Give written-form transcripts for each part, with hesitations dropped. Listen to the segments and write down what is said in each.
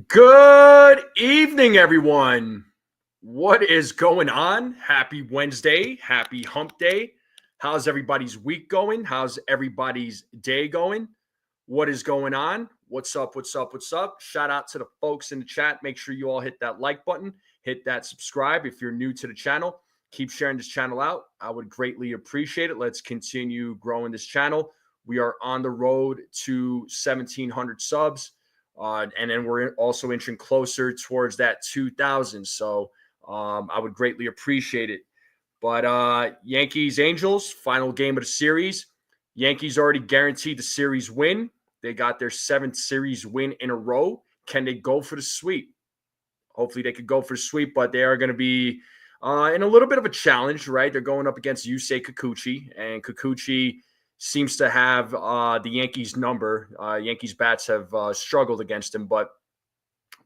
Good evening, everyone. What is going on? Happy Wednesday. Happy hump day. How's everybody's week going? How's everybody's day going? What is going on? What's up? What's up? What's up? Shout out to the folks in the chat. Make sure you all hit that like button, hit that subscribe if you're new to the channel. Keep sharing this channel out. I would greatly appreciate it. Let's continue growing this channel. We are on the road to 1,700 subs. And then we're also inching closer towards that 2,000. So I would greatly appreciate it. But Yankees Angels, final game of the series. Yankees already guaranteed the series win. They got their 7th series win in a row. Can they go for the sweep? Hopefully they could go for the sweep, but they are going to be in a little bit of a challenge, right? They're going up against Yusei Kikuchi, and Kikuchi seems to have the Yankees number. Yankees bats have struggled against him, but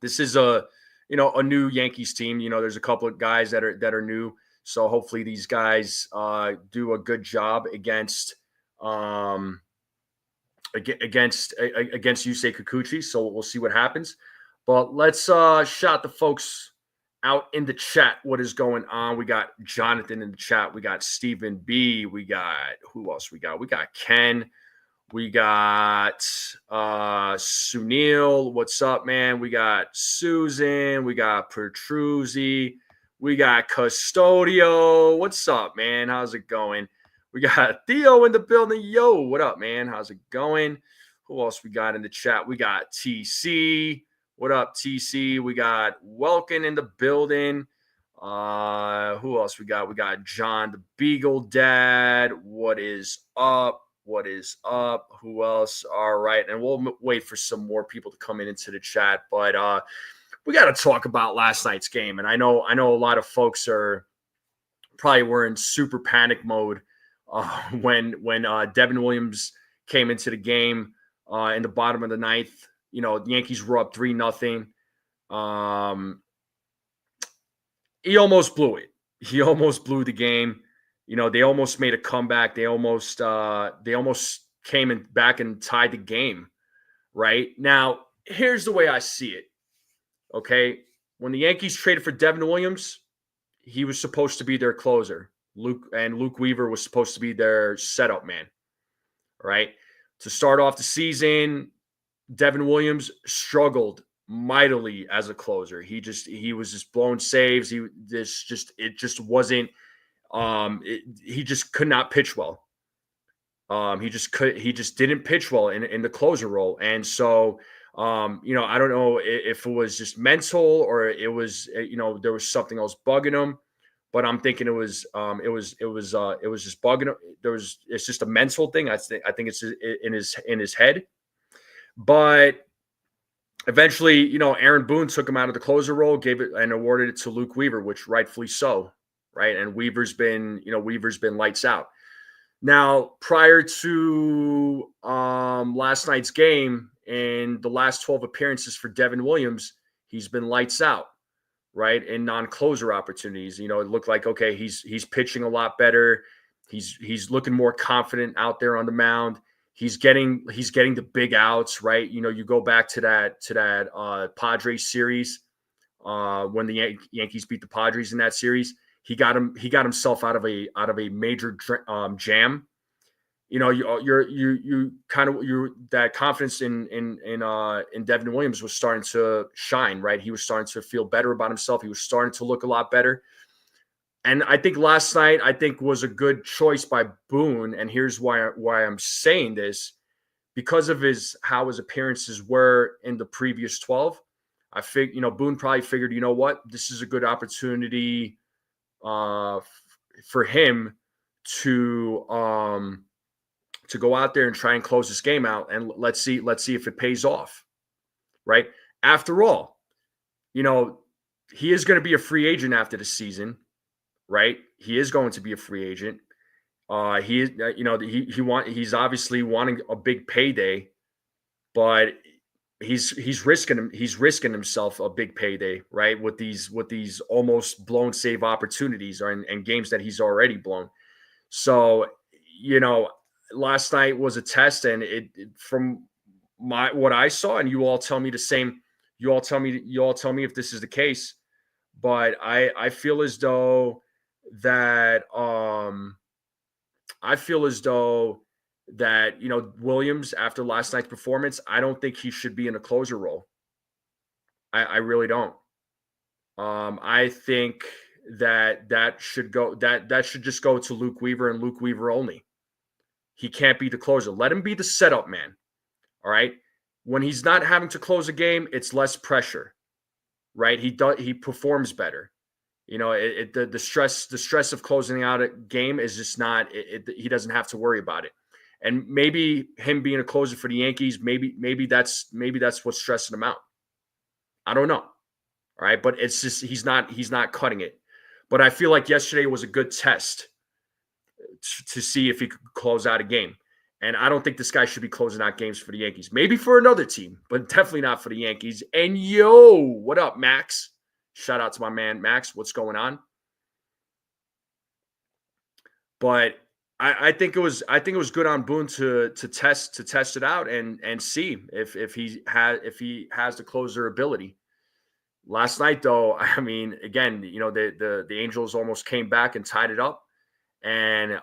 this is a new Yankees team. There's a couple of guys that are new, so hopefully these guys do a good job against Yusei Kikuchi. So we'll see what happens. But let's shout the folks out in the chat. What is going on? We got Jonathan in the chat. We got Stephen B. We got who else? We got Ken. We got Sunil. What's up, man? We got Susan. We got Petruzzi. We got Custodio. What's up, man? How's it going? We got Theo in the building. Yo, what up, man? How's it going? Who else we got in the chat? We got TC. What up, TC? We got Welkin in the building. Who else we got? We got John the Beagle Dad. What is up? What is up? Who else? All right. And we'll wait for some more people to come into the chat. But we got to talk about last night's game. And I know a lot of folks were in super panic mode when Devin Williams came into the game in the bottom of the ninth. The Yankees were up 3-0. He almost blew it. He almost blew the game. They almost made a comeback. They almost came back and tied the game. Right now, here's the way I see it. Okay, when the Yankees traded for Devin Williams, he was supposed to be their closer. Luke Weaver was supposed to be their setup man. Right, to start off the season, Devin Williams struggled mightily as a closer. He was just blowing saves. He just could not pitch well. He just didn't pitch well in the closer role. And so I don't know if it was just mental or it was there was something else bugging him. But I'm thinking it was just bugging him. It's just a mental thing. I think it's in his head. But eventually, Aaron Boone took him out of the closer role, gave it and awarded it to Luke Weaver, which rightfully so, right? And Weaver's been lights out. Now, prior to last night's game and the last 12 appearances for Devin Williams, he's been lights out, right? In non-closer opportunities. It looked like, okay, he's pitching a lot better. He's looking more confident out there on the mound. He's getting the big outs, right? You go back to that Padres series when the Yankees beat the Padres in that series. He got himself out of a major jam. That confidence in Devin Williams was starting to shine, right? He was starting to feel better about himself. He was starting to look a lot better. And I think last night, was a good choice by Boone. And here's why I'm saying this. Because of how his appearances were in the previous 12, I think, Boone probably figured, what? This is a good opportunity for him to go out there and try and close this game out. And let's see if it pays off, right? After all, he is going to be a free agent after the season. Right, he is going to be a free agent. He's obviously wanting a big payday, but he's risking himself a big payday, right? With these almost blown save opportunities and games that he's already blown. So last night was a test, and from what I saw, and you all tell me the same You all tell me if this is the case. But I feel as though that Williams, after last night's performance, I don't think he should be in a closer role. I really don't. I think that should just go to Luke Weaver and Luke Weaver only. He can't be the closer. Let him be the setup man. All right. When he's not having to close a game, it's less pressure, right? He performs better. The stress of closing out a game is just not. He doesn't have to worry about it. And maybe him being a closer for the Yankees, maybe that's what's stressing him out. I don't know. All right, but it's just he's not cutting it. But I feel like yesterday was a good test to see if he could close out a game. And I don't think this guy should be closing out games for the Yankees. Maybe for another team, but definitely not for the Yankees. And what up, Max? Shout out to my man, Max. What's going on? But I think it was good on Boone to test it out and see if he has the closer ability. Last night, though, I mean, again, the Angels almost came back and tied it up. And,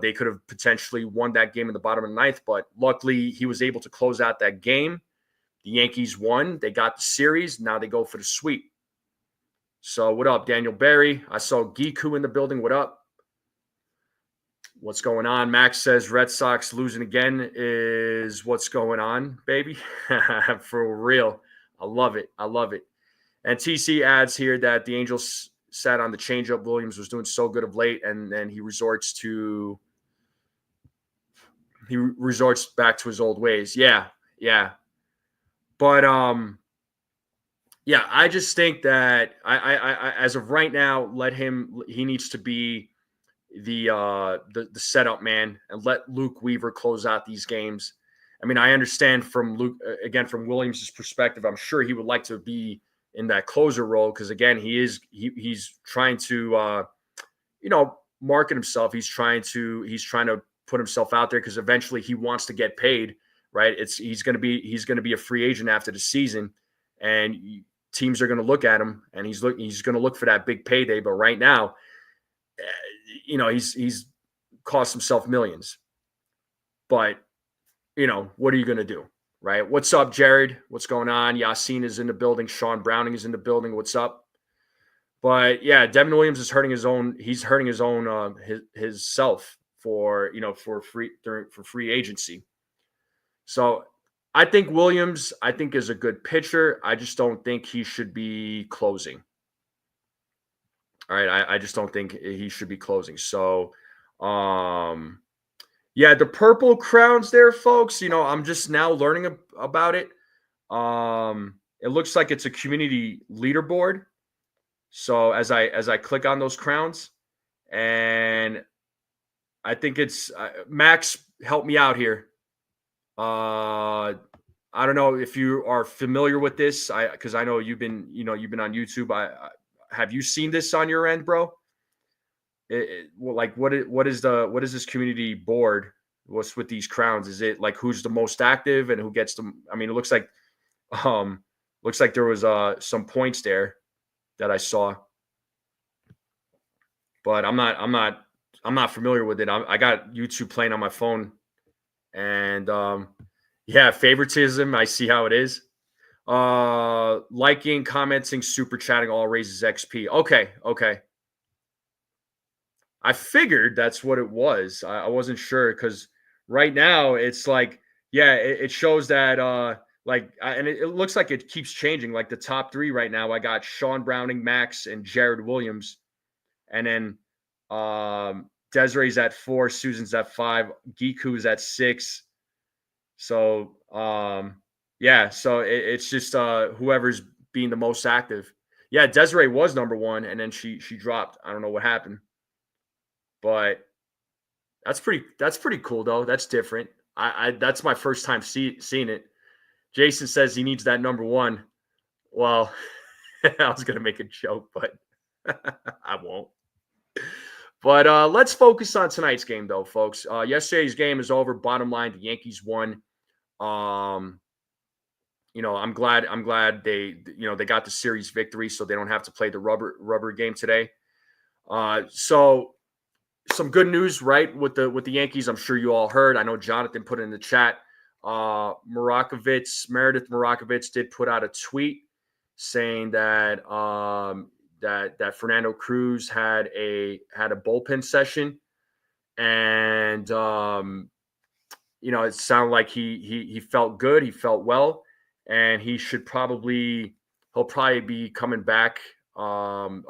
they could have potentially won that game in the bottom of the ninth. But luckily, he was able to close out that game. The Yankees won. They got the series. Now they go for the sweep. So what up, Daniel Barry? I saw Giku in the building. What up? What's going on? Max says Red Sox losing again is what's going on, baby. For real. I love it. And TC adds here that the Angels sat on the changeup. Williams was doing so good of late, and then he resorts back to his old ways. Yeah. But I just think that I as of right now, he needs to be the setup man and let Luke Weaver close out these games. I mean, I understand from Williams' perspective, I'm sure he would like to be in that closer role because again, he's trying to market himself. He's trying to put himself out there because eventually he wants to get paid, right? He's going to be a free agent after the season, and teams are going to look at him, and he's going to look for that big payday. But right now, he's cost himself millions. But what are you going to do? Right. What's up, Jared? What's going on? Yasin is in the building. Sean Browning is in the building. What's up? But yeah, Devin Williams is hurting his own. He's hurting his own his self for free agency. So I think Williams, is a good pitcher. I just don't think he should be closing. All right. I just don't think he should be closing. So, yeah, the purple crowns there, folks. I'm just now learning about it. It looks like it's a community leaderboard. So as I click on those crowns, and I think it's Max, help me out here. I don't know if you are familiar with this, because I know you've been on YouTube. Have you seen this on your end, bro? What is this community board? What's with these crowns? Is it like who's the most active and who gets them? I mean, it looks like there was some points there that I saw, but I'm not familiar with it. I got YouTube playing on my phone, and favoritism. I see how it is. Liking, commenting, super chatting all raises XP. Okay. I figured that's what it was. I wasn't sure because right now it's like, it shows that and it looks like it keeps changing. Like the top three right now, I got Sean Browning, Max, and Jared Williams, and then Desiree's at 4, Susan's at 5, Giku's at 6. So so it's just whoever's being the most active. Yeah, Desiree was number 1, and then she dropped. I don't know what happened. But that's pretty cool though. That's different. That's my first time seeing it. Jason says he needs that number 1. Well, I was gonna make a joke, but I won't. But let's focus on tonight's game though, folks. Yesterday's game is over. Bottom line, the Yankees won. I'm glad they got the series victory, so they don't have to play the rubber game today. So some good news, right, with the Yankees. I'm sure you all heard. I know Jonathan put it in the chat. Meredith Marakovits did put out a tweet saying that that Fernando Cruz had a bullpen session, and it sounded like he felt good, he felt well, and he'll probably be coming back around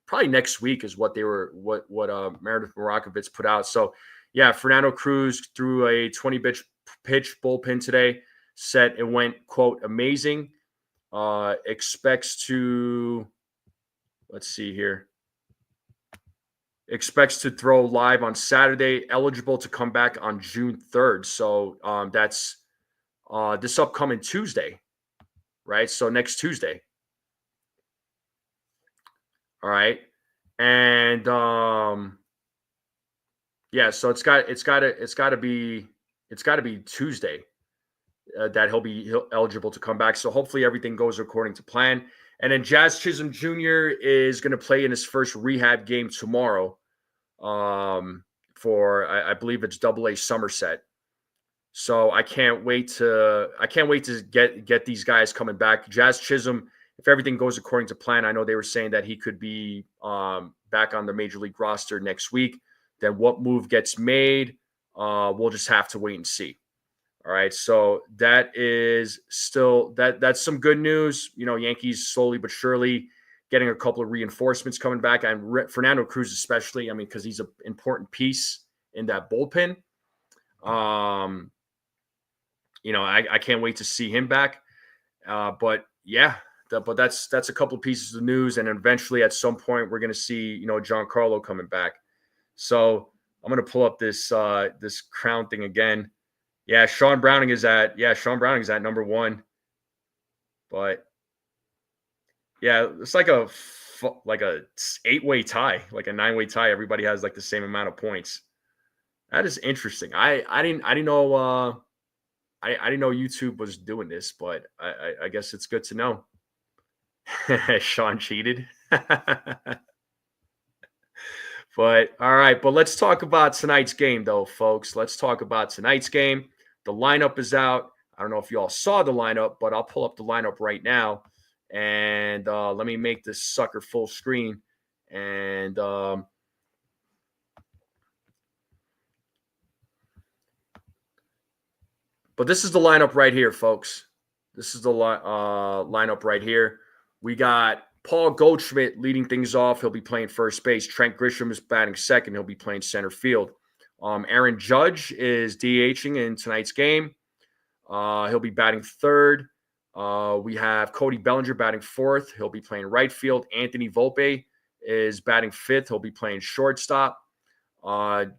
probably next week is what Meredith Marakovits put out. So yeah, Fernando Cruz threw a 20 pitch bullpen today. Said it went, quote, amazing. Expects to throw live on Saturday, eligible to come back on June 3rd. So that's this upcoming Tuesday, right? So next Tuesday. All right. And yeah, so it's got to be Tuesday that he'll eligible to come back. So hopefully everything goes according to plan. And then Jazz Chisholm Jr. is going to play in his first rehab game tomorrow. For I believe it's AA Somerset. So I can't wait to get these guys coming back. Jazz Chisholm, if everything goes according to plan, I know they were saying that he could be back on the major league roster next week. Then what move gets made, we'll just have to wait and see. All right, so that is still that's some good news. Yankees slowly but surely getting a couple of reinforcements coming back, and Fernando Cruz especially. I mean, because he's an important piece in that bullpen. I can't wait to see him back. But yeah, but that's a couple of pieces of news, and eventually at some point we're going to see Giancarlo coming back. So I'm going to pull up this crown thing again. Yeah, Sean Browning is at number 1. But yeah, it's like a 8-way tie, like a 9-way tie. Everybody has like the same amount of points. That is interesting. I didn't know I didn't know YouTube was doing this, but I guess it's good to know. Sean cheated. But all right, but let's talk about tonight's game though, folks. Let's talk about tonight's game. The lineup is out. I don't know if you all saw the lineup, but I'll pull up the lineup right now. And let me make this sucker full screen. And but this is the lineup right here, folks. This is the lineup right here. We got Paul Goldschmidt leading things off. He'll be playing first base. Trent Grisham is batting second. He'll be playing center field. Aaron Judge is DHing in tonight's game. He'll be batting third. We have Cody Bellinger batting fourth. He'll be playing right field. Anthony Volpe is batting fifth. He'll be playing shortstop. The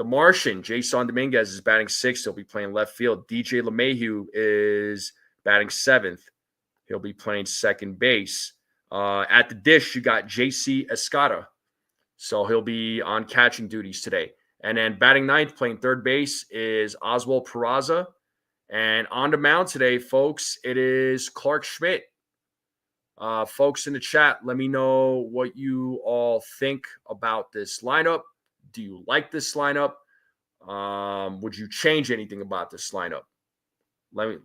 Martian, Jason Dominguez, is batting sixth. He'll be playing left field. DJ LeMahieu is batting seventh. He'll be playing second base. At the dish, you got JC Escada. So he'll be on catching duties today. And then batting ninth, playing third base, is Oswald Peraza. And on the mound today, folks, it is Clark Schmidt. Folks in the chat, let me know what you all think about this lineup. Do you like this lineup? Would you change anything about this lineup? Let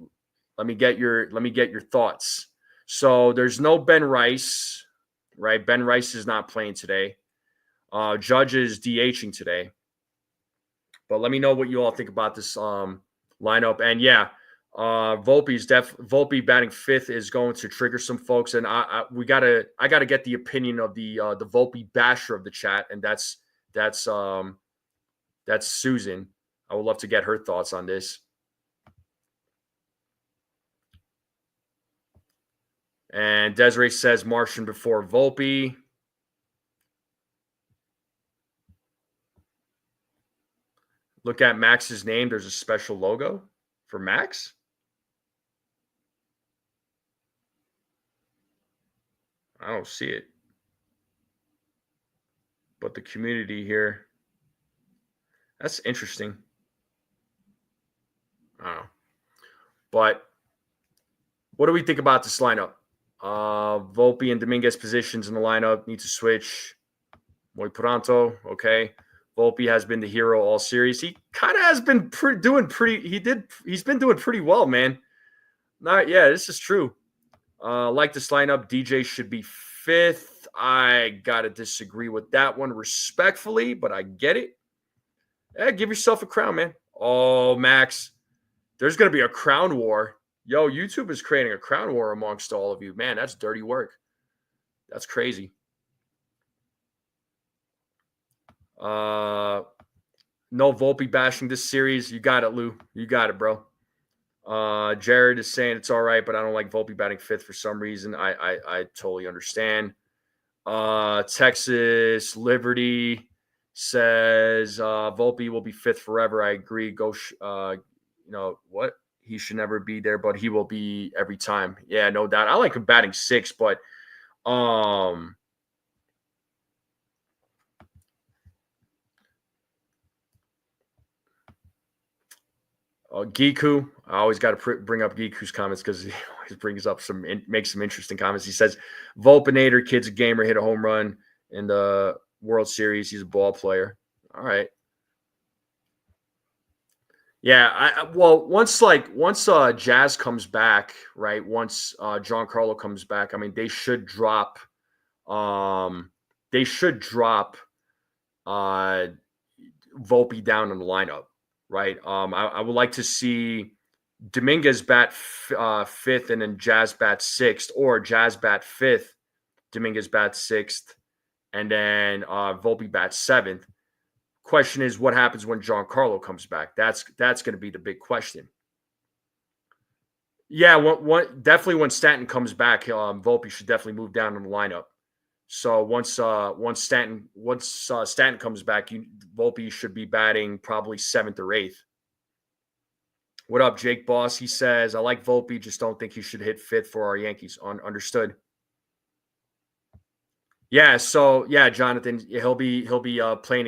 me get your thoughts. So there's no Ben Rice, right? Ben Rice is not playing today. Judge is DHing today. But let me know what you all think about this lineup. And yeah, Volpe batting fifth is going to trigger some folks. And I gotta get the opinion of the Volpe basher of the chat, and that's Susan. I would love to get her thoughts on this. And Desiree says Martian before Volpe. Look at Max's name. There's a special logo for Max. I don't see it. But the community here. That's interesting. I don't know. But What do we think about this lineup? Volpe and Dominguez positions in the lineup need to switch. Muy pronto, okay. Volpe has been the hero all series. He kind of has been he's been doing pretty well, man. This is true. Like this lineup, DJ should be 5th. I gotta disagree with that one respectfully, but I get it. Yeah, give yourself a crown, man. Oh, Max, there's gonna be a crown war. Yo, YouTube is creating a crown war amongst all of you. Man, that's dirty work. That's crazy. No Volpe bashing this series. You got it, Lou. You got it, bro. Jared is saying it's all right, but I don't like Volpe batting 5th for some reason. I totally understand. Texas Liberty says Volpe will be 5th forever. I agree. What? He should never be there, but he will be every time. Yeah, no doubt. I like him batting 6th, but Giku, I always got to bring up Giku's comments because he always brings up makes some interesting comments. He says, Volpinator, kid's a gamer, hit a home run in the World Series. He's a ball player. All right. Yeah, once Jazz comes back, right? Once Giancarlo comes back, I mean, they should drop Volpe down in the lineup, right? I would like to see Dominguez bat 5th and then Jazz bat 6th, or Jazz bat 5th, Dominguez bat 6th, and then Volpe bat 7th. Question is, what happens when Giancarlo comes back? That's going to be the big question. Yeah, definitely when Stanton comes back, Volpe should definitely move down in the lineup. So once Stanton comes back, Volpe should be batting probably 7th or 8th. What up, Jake Boss? He says, I like Volpe, just don't think he should hit 5th for our Yankees. Understood. Yeah, so yeah, Jonathan, he'll be playing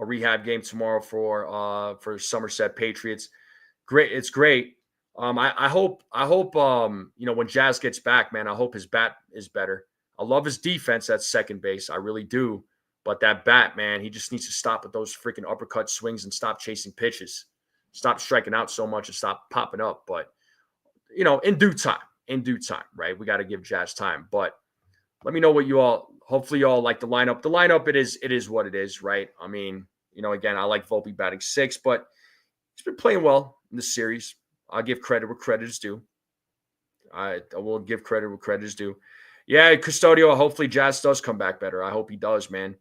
a rehab game tomorrow for Somerset Patriots. Great, it's great. I hope when Jazz gets back, man, I hope his bat is better. I love his defense at second base. I really do. But that bat, man, he just needs to stop with those freaking uppercut swings and stop chasing pitches. Stop striking out so much and stop popping up. But, in due time, right? We got to give Jazz time. But let me know what hopefully you all like the lineup. The lineup, it is what it is, right? I mean, again, I like Volpe batting 6th, but he's been playing well in this series. I'll give credit where credit is due. I will give credit where credit is due. Yeah, Custodio, hopefully Jazz does come back better. I hope he does, man.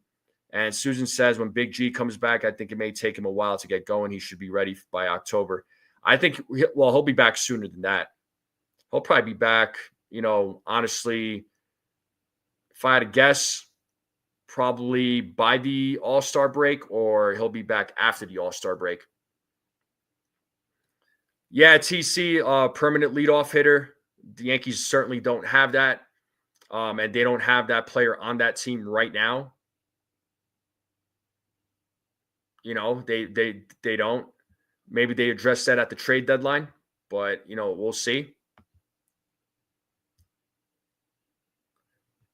And Susan says when Big G comes back, I think it may take him a while to get going. He should be ready by October. I think, he'll be back sooner than that. He'll probably be back, honestly, if I had to guess, probably by the All-Star break, or he'll be back after the All-Star break. Yeah, TC, permanent leadoff hitter. The Yankees certainly don't have that. And they don't have that player on that team right now. They don't. Maybe they address that at the trade deadline, but we'll see.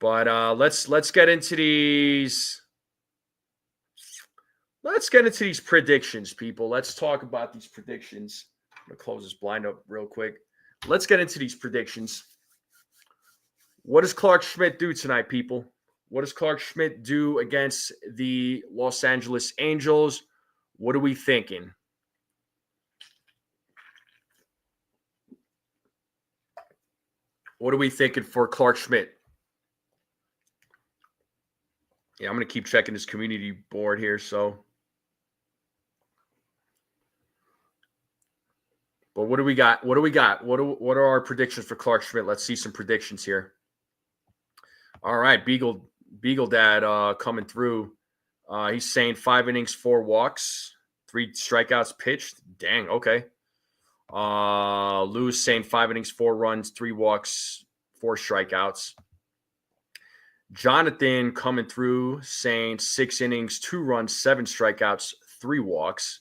But let's get into these. Let's get into these predictions, people. Let's talk about these predictions. I'm gonna close this blind up real quick. Let's get into these predictions. What does Clark Schmidt do tonight, people? What does Clark Schmidt do against the Los Angeles Angels? What are we thinking? What are we thinking for Clark Schmidt? Yeah, I'm going to keep checking this community board here. But what do we got? What are our predictions for Clark Schmidt? Let's see some predictions here. All right, Beagle Dad coming through. He's saying 5 innings, 4 walks, 3 strikeouts pitched. Dang, okay. Lou's saying 5 innings, 4 runs, 3 walks, 4 strikeouts. Jonathan coming through saying 6 innings, 2 runs, 7 strikeouts, 3 walks.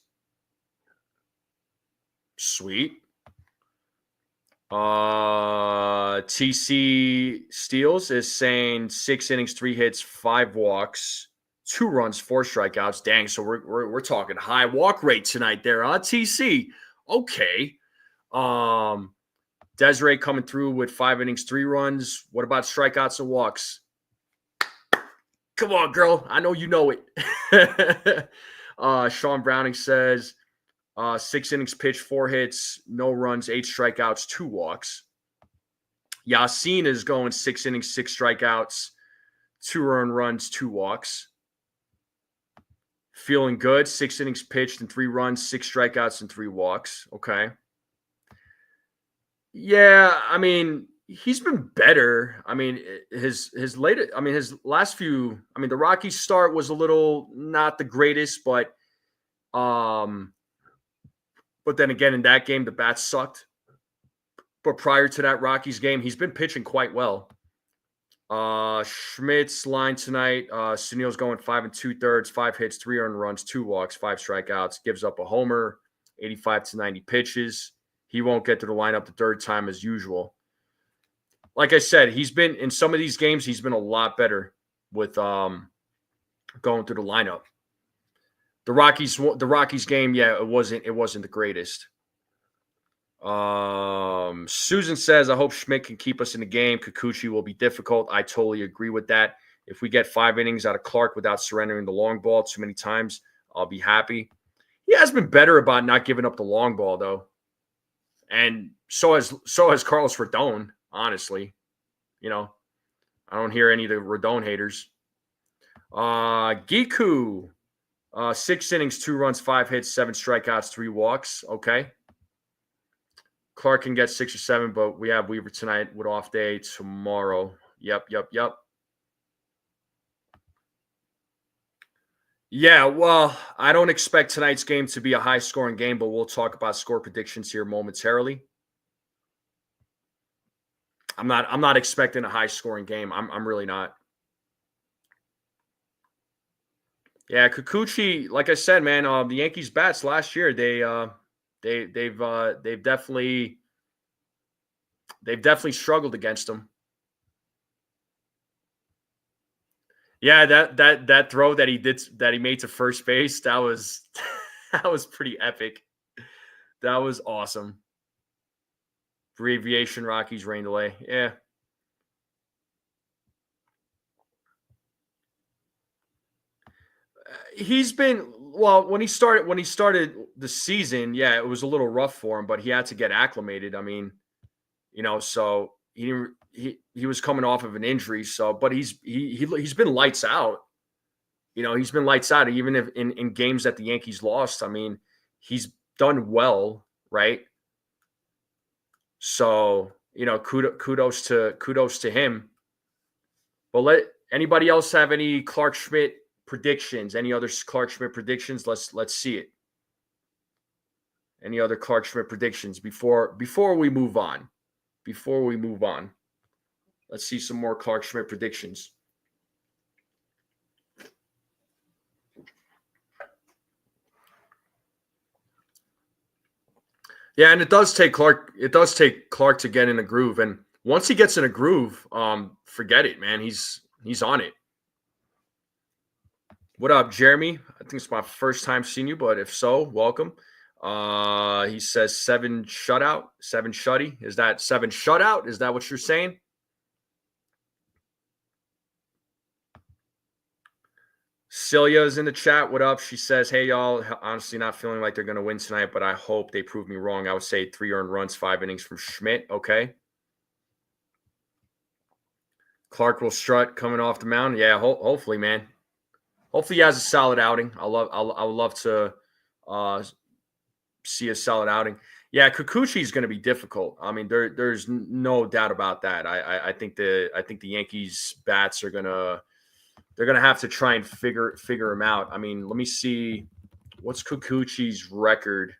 Sweet. TC Steels is saying 6 innings, 3 hits, 5 walks, 2 runs, 4 strikeouts. Dang, so we're talking high walk rate tonight there, huh? TC. Okay. Desiree coming through with 5 innings, 3 runs. What about strikeouts and walks? Come on, girl. I know you know it. Sean Browning says 6 innings pitched, 4 hits, no runs, 8 strikeouts, 2 walks. Yasin is going 6 innings, 6 strikeouts, 2 earned runs, 2 walks. Feeling good. 6 innings pitched and 3 runs, 6 strikeouts and 3 walks. Okay. Yeah, I mean, he's been better. I mean, his last few. I mean, the Rockies start was a little not the greatest, but then again, in that game, the bats sucked. But prior to that Rockies game, he's been pitching quite well. Schmidt's line tonight. Sunil's going 5 2/3, 5 hits, 3 earned runs, 2 walks, 5 strikeouts, gives up a homer, 85 to 90 pitches. He won't get to the lineup the third time as usual. Like I said, he's been in some of these games, he's been a lot better with going through the lineup. The Rockies game, yeah, it wasn't the greatest. Susan says, I hope Schmidt can keep us in the game. Kikuchi will be difficult. I totally agree with that. If we get 5 innings out of Clark without surrendering the long ball too many times, I'll be happy. He has been better about not giving up the long ball, though. And so has Carlos Rodon, honestly. You know, I don't hear any of the Rodon haters. Giku, 6 innings, 2 runs, 5 hits, 7 strikeouts, 3 walks. Okay. Clark can get 6 or 7, but we have Weaver tonight with off day tomorrow. Yep. Yeah, well, I don't expect tonight's game to be a high-scoring game, but we'll talk about score predictions here momentarily. I'm not expecting a high-scoring game. I'm really not. Yeah, Kikuchi, like I said, man, the Yankees bats last year, they've definitely struggled against him. Yeah, that throw that he made to first base, that was pretty epic. That was awesome. Abbreviation Rockies rain delay. Yeah. He's been when he started the season, yeah, it was a little rough for him, but he had to get acclimated. I mean, so he was coming off of an injury, so but he's been lights out. He's been lights out even if in games that the Yankees lost. I mean, he's done well, right? So, kudos to him. But let anybody else have any Clark Schmidt predictions? Any other Clark Schmidt predictions? Let's see it. Any other Clark Schmidt predictions before we move on? Before we move on, let's see some more Clark Schmidt predictions. Yeah, and it does take Clark to get in a groove, and once he gets in a groove, forget it, man. He's on it. What up, Jeremy? I think it's my first time seeing you, but if so, welcome. He says 7 shutout, 7 shutty. Is that 7 shutout? Is that what you're saying? Celia is in the chat. What up? She says, hey, y'all, honestly not feeling like they're going to win tonight, but I hope they prove me wrong. I would say 3 earned runs, 5 innings from Schmidt. Okay. Clark will strut coming off the mound. Yeah, hopefully, man. Hopefully he has a solid outing. I would love to see a solid outing. Yeah, Kikuchi is going to be difficult. I mean, there's no doubt about that. I think the Yankees bats are gonna have to try and figure him out. I mean, let me see what's Kikuchi's record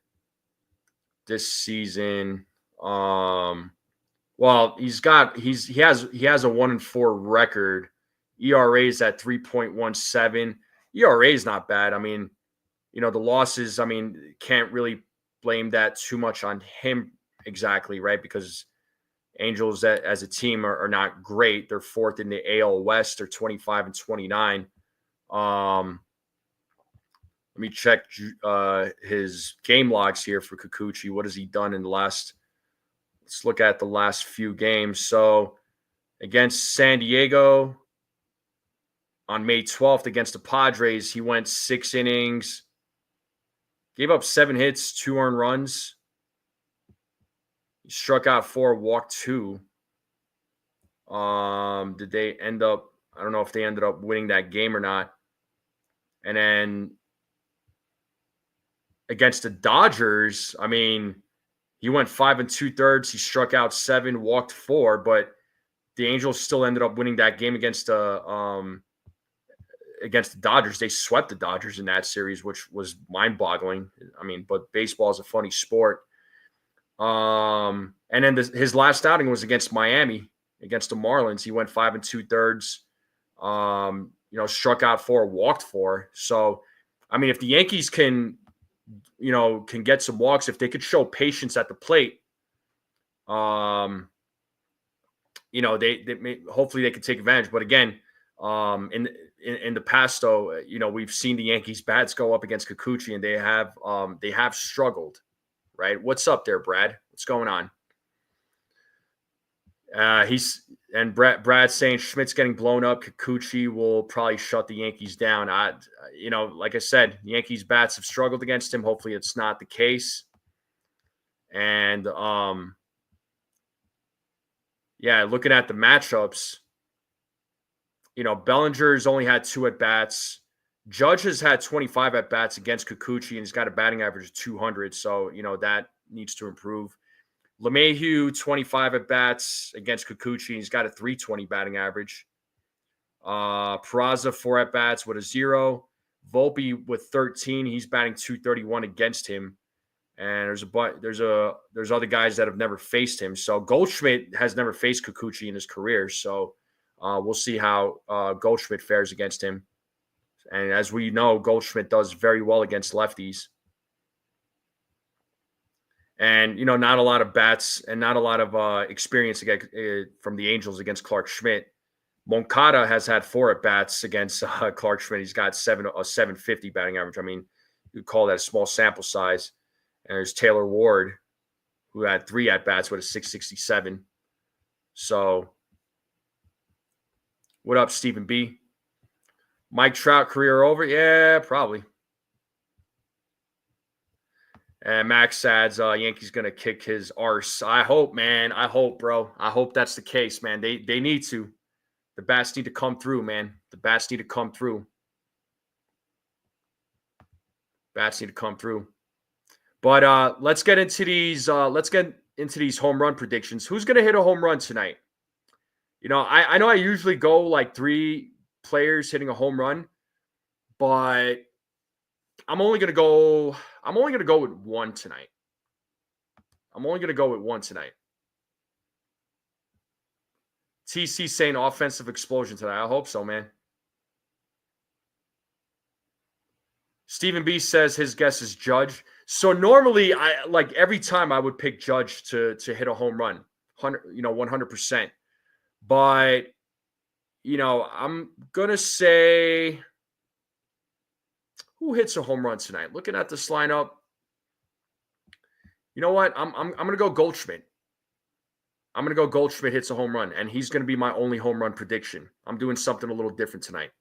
this season. Well, he has a 1-4 record. ERA is at 3.17. ERA is not bad. I mean, the losses, I mean, can't really blame that too much on him exactly, right? Because Angels as a team are not great. They're fourth in the AL West. They're 25-29. Let me check his game logs here for Kikuchi. What has he done in the last? Let's look at the last few games. So against San Diego on May 12th against the Padres, he went 6 innings, gave up 7 hits, 2 earned runs. He struck out 4, walked 2. Did they end up? I don't know if they ended up winning that game or not. And then against the Dodgers, I mean, he went 5 2/3. He struck out 7, walked 4, but the Angels still ended up winning that game against the Dodgers. They swept the Dodgers in that series, which was mind-boggling. I mean, but baseball is a funny sport. And then his last outing was against Miami, against the Marlins. He went 5 2/3. Struck out 4, walked 4. So, I mean, if the Yankees can get some walks, if they could show patience at the plate, they hopefully they could take advantage. But again, in the past, though, we've seen the Yankees bats go up against Kikuchi, and they have struggled. Right? What's up there, Brad? What's going on? Brad's saying Schmidt's getting blown up. Kikuchi will probably shut the Yankees down. Like I said, the Yankees bats have struggled against him. Hopefully it's not the case. And looking at the matchups, Bellinger's only had 2 at-bats. Judge has had 25 at-bats against Kikuchi, and he's got a batting average of 200. So, that needs to improve. LeMahieu, 25 at-bats against Kikuchi. He's got a 320 batting average. Peraza, 4 at-bats with a 0. Volpe with 13. He's batting 231 against him. And there's other guys that have never faced him. So Goldschmidt has never faced Kikuchi in his career. So we'll see how Goldschmidt fares against him. And as we know, Goldschmidt does very well against lefties. And, not a lot of bats and not a lot of experience from the Angels against Clark Schmidt. Moncada has had 4 at-bats against Clark Schmidt. He's got a 750 batting average. I mean, you call that a small sample size. And there's Taylor Ward, who had 3 at-bats with a 667. So, what up, Stephen B? Mike Trout career over? Yeah, probably. And Max adds, Yankees going to kick his arse. I hope, man. I hope, bro. I hope that's the case, man. They need to. The bats need to come through, man. The bats need to come through. Bats need to come through. But let's get into these. Let's get into these home run predictions. Who's going to hit a home run tonight? I know I usually go like 3 players hitting a home run, but I'm only going to go with 1 tonight. TC saying offensive explosion tonight. I hope so, man. Stephen B says his guess is Judge. So normally every time I would pick Judge to hit a home run, 100%. But I'm going to say, who hits a home run tonight? Looking at this lineup, you know what? I'm going to go Goldschmidt. I'm going to go Goldschmidt hits a home run, and he's going to be my only home run prediction. I'm doing something a little different tonight.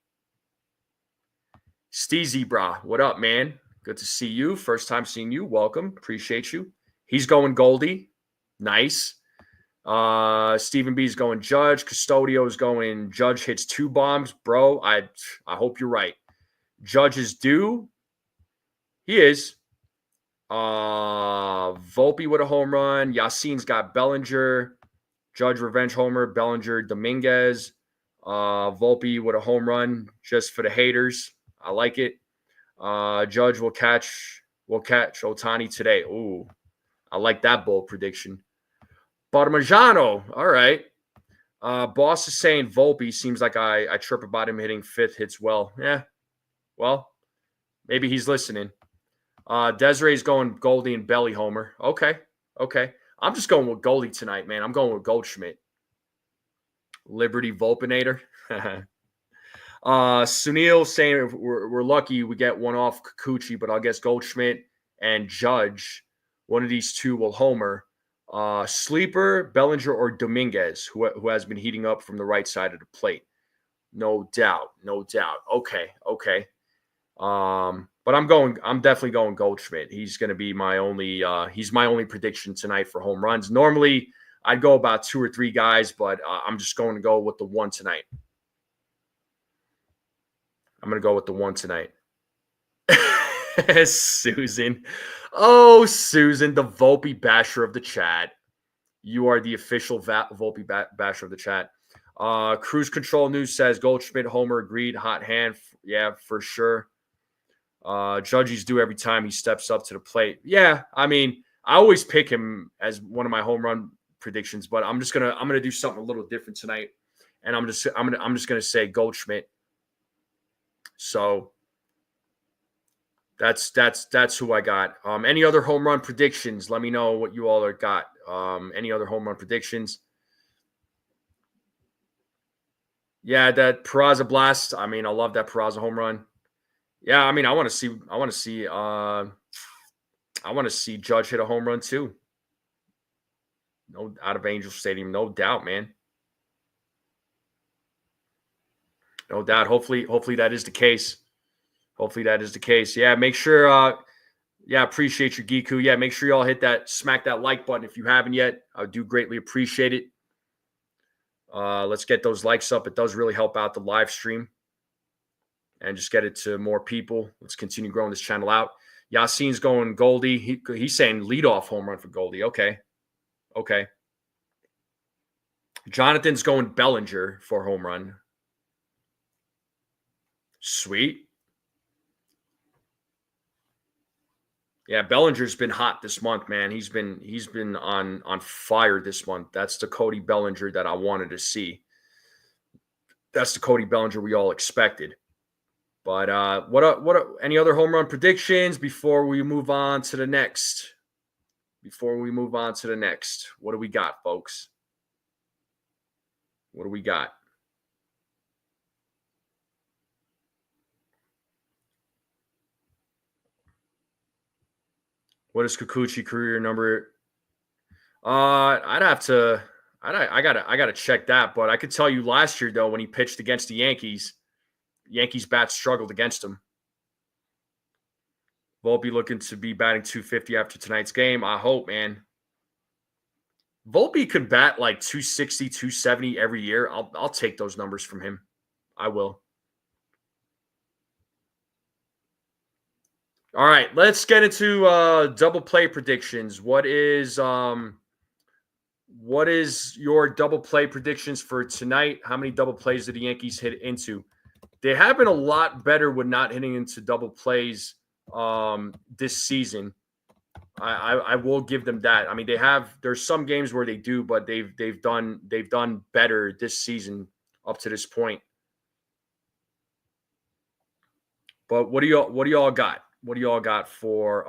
Steezy, brah. What up, man? Good to see you. First time seeing you. Welcome. Appreciate you. He's going Goldie. Nice. Stephen B's going Judge. Custodio's going Judge hits 2 bombs. Bro, I hope you're right. Judge is due. He is. Volpe with a home run. Yassine's got Bellinger. Judge revenge homer. Bellinger, Dominguez. Volpe with a home run just for the haters. I like it. Judge will catch Ohtani today. Ooh, I like that bold prediction. Parmigiano. All right. Boss is saying Volpe. Seems like I chirp about him hitting 5th hits well. Yeah. Well, maybe he's listening. Desiree's going Goldie and Belly homer. Okay. I'm just going with Goldie tonight, man. I'm going with Goldschmidt. Liberty Volpinator. Sunil saying we're lucky we get one off Kikuchi, but I guess Goldschmidt and Judge, one of these two will homer. Sleeper, Bellinger, or Dominguez, who has been heating up from the right side of the plate. No doubt. Okay. But I'm definitely going Goldschmidt. He's going to be my only prediction tonight for home runs. Normally, I'd go about 2 or 3 guys, but I'm just going to go with the one tonight. I'm going to go with the one tonight. Susan. Oh, Susan, the Volpe basher of the chat. You are the official Volpe basher of the chat. Cruise Control News says Goldschmidt, homer, agreed. Hot hand. Yeah, for sure. Judges do every time he steps up to the plate. Yeah, I mean, I always pick him as one of my home run predictions, but I'm gonna do something a little different tonight, and I'm just gonna say Goldschmidt. So that's who I got. Any other home run predictions? Let me know what you all are got. Any other home run predictions? Yeah, that Peraza blast. I mean, I love that Peraza home run. Yeah, I mean, I want to see Judge hit a home run too. No, out of Angel Stadium, no doubt, man. No doubt. Hopefully that is the case. Yeah, make sure. Appreciate your Giku. Yeah, make sure y'all smack that like button if you haven't yet. I do greatly appreciate it. Let's get those likes up. It does really help out the live stream. And just get it to more people. Let's continue growing this channel out. Yassine's going Goldie. He's saying leadoff home run for Goldie. Okay. Jonathan's going Bellinger for home run. Sweet. Yeah, Bellinger's been hot this month, man. He's been on fire this month. That's the Cody Bellinger that I wanted to see. That's the Cody Bellinger we all expected. But what any other home run predictions before we move on to the next? What do we got, folks? What do we got? What is Kikuchi career number? I gotta check that, but I could tell you last year though when he pitched against the Yankees bats struggled against him. Volpe looking to be batting 250 after tonight's game. I hope, man. Volpe could bat like 260, 270 every year. I'll take those numbers from him. I will. All right, let's get into double play predictions. What is your double play predictions for tonight? How many double plays did the Yankees hit into? They have been a lot better with not hitting into double plays this season. I will give them that. I mean, there's some games where they do, but they've done better this season up to this point. But what do y'all got? What do y'all got for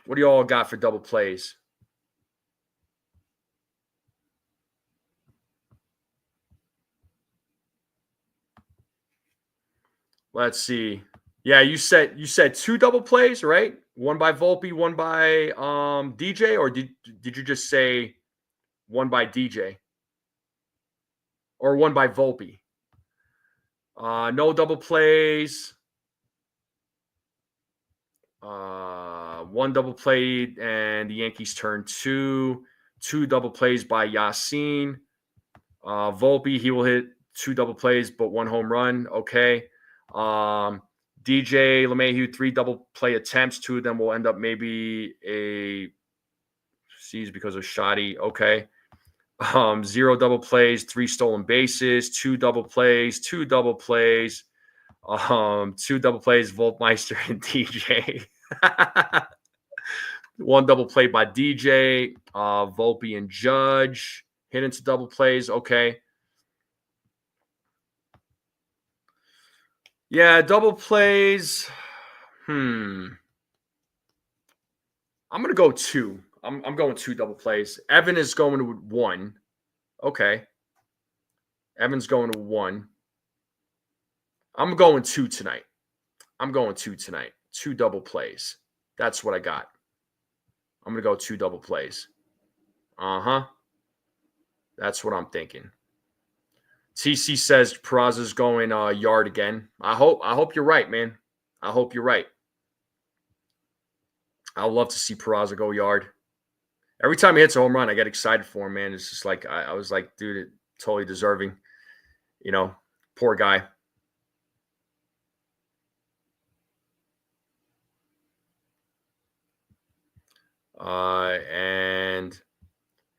what do y'all got for double plays? Let's see. Yeah, you said 2 double plays, right? One by Volpe, one by DJ, or did you just say one by DJ? Or one by Volpe? No double plays. One double play, and the Yankees turn 2. 2 double plays by Yassine. Volpe, he will hit 2 double plays, but 1 home run. Okay. DJ LeMahieu, 3 double play attempts. 2 of them will end up maybe a C's because of shoddy. Okay. 0 double plays, 3 stolen bases, 2 double plays, 2 double plays, 2 double plays, Voltmeister and DJ. 1 double play by DJ, Volpe and Judge hit into double plays. Okay. Yeah, double plays. I'm going to go 2. I'm going 2 double plays. Evan is going to 1. Okay. Evan's going to 1. I'm going 2 tonight. 2 double plays. That's what I got. I'm going to go 2 double plays. Uh-huh. That's what I'm thinking. TC says Peraza's going yard again. I hope you're right, man. I hope you're right. I would love to see Peraza go yard. Every time he hits a home run, I get excited for him, man. It's just like I was like, dude, totally deserving. You know, poor guy. And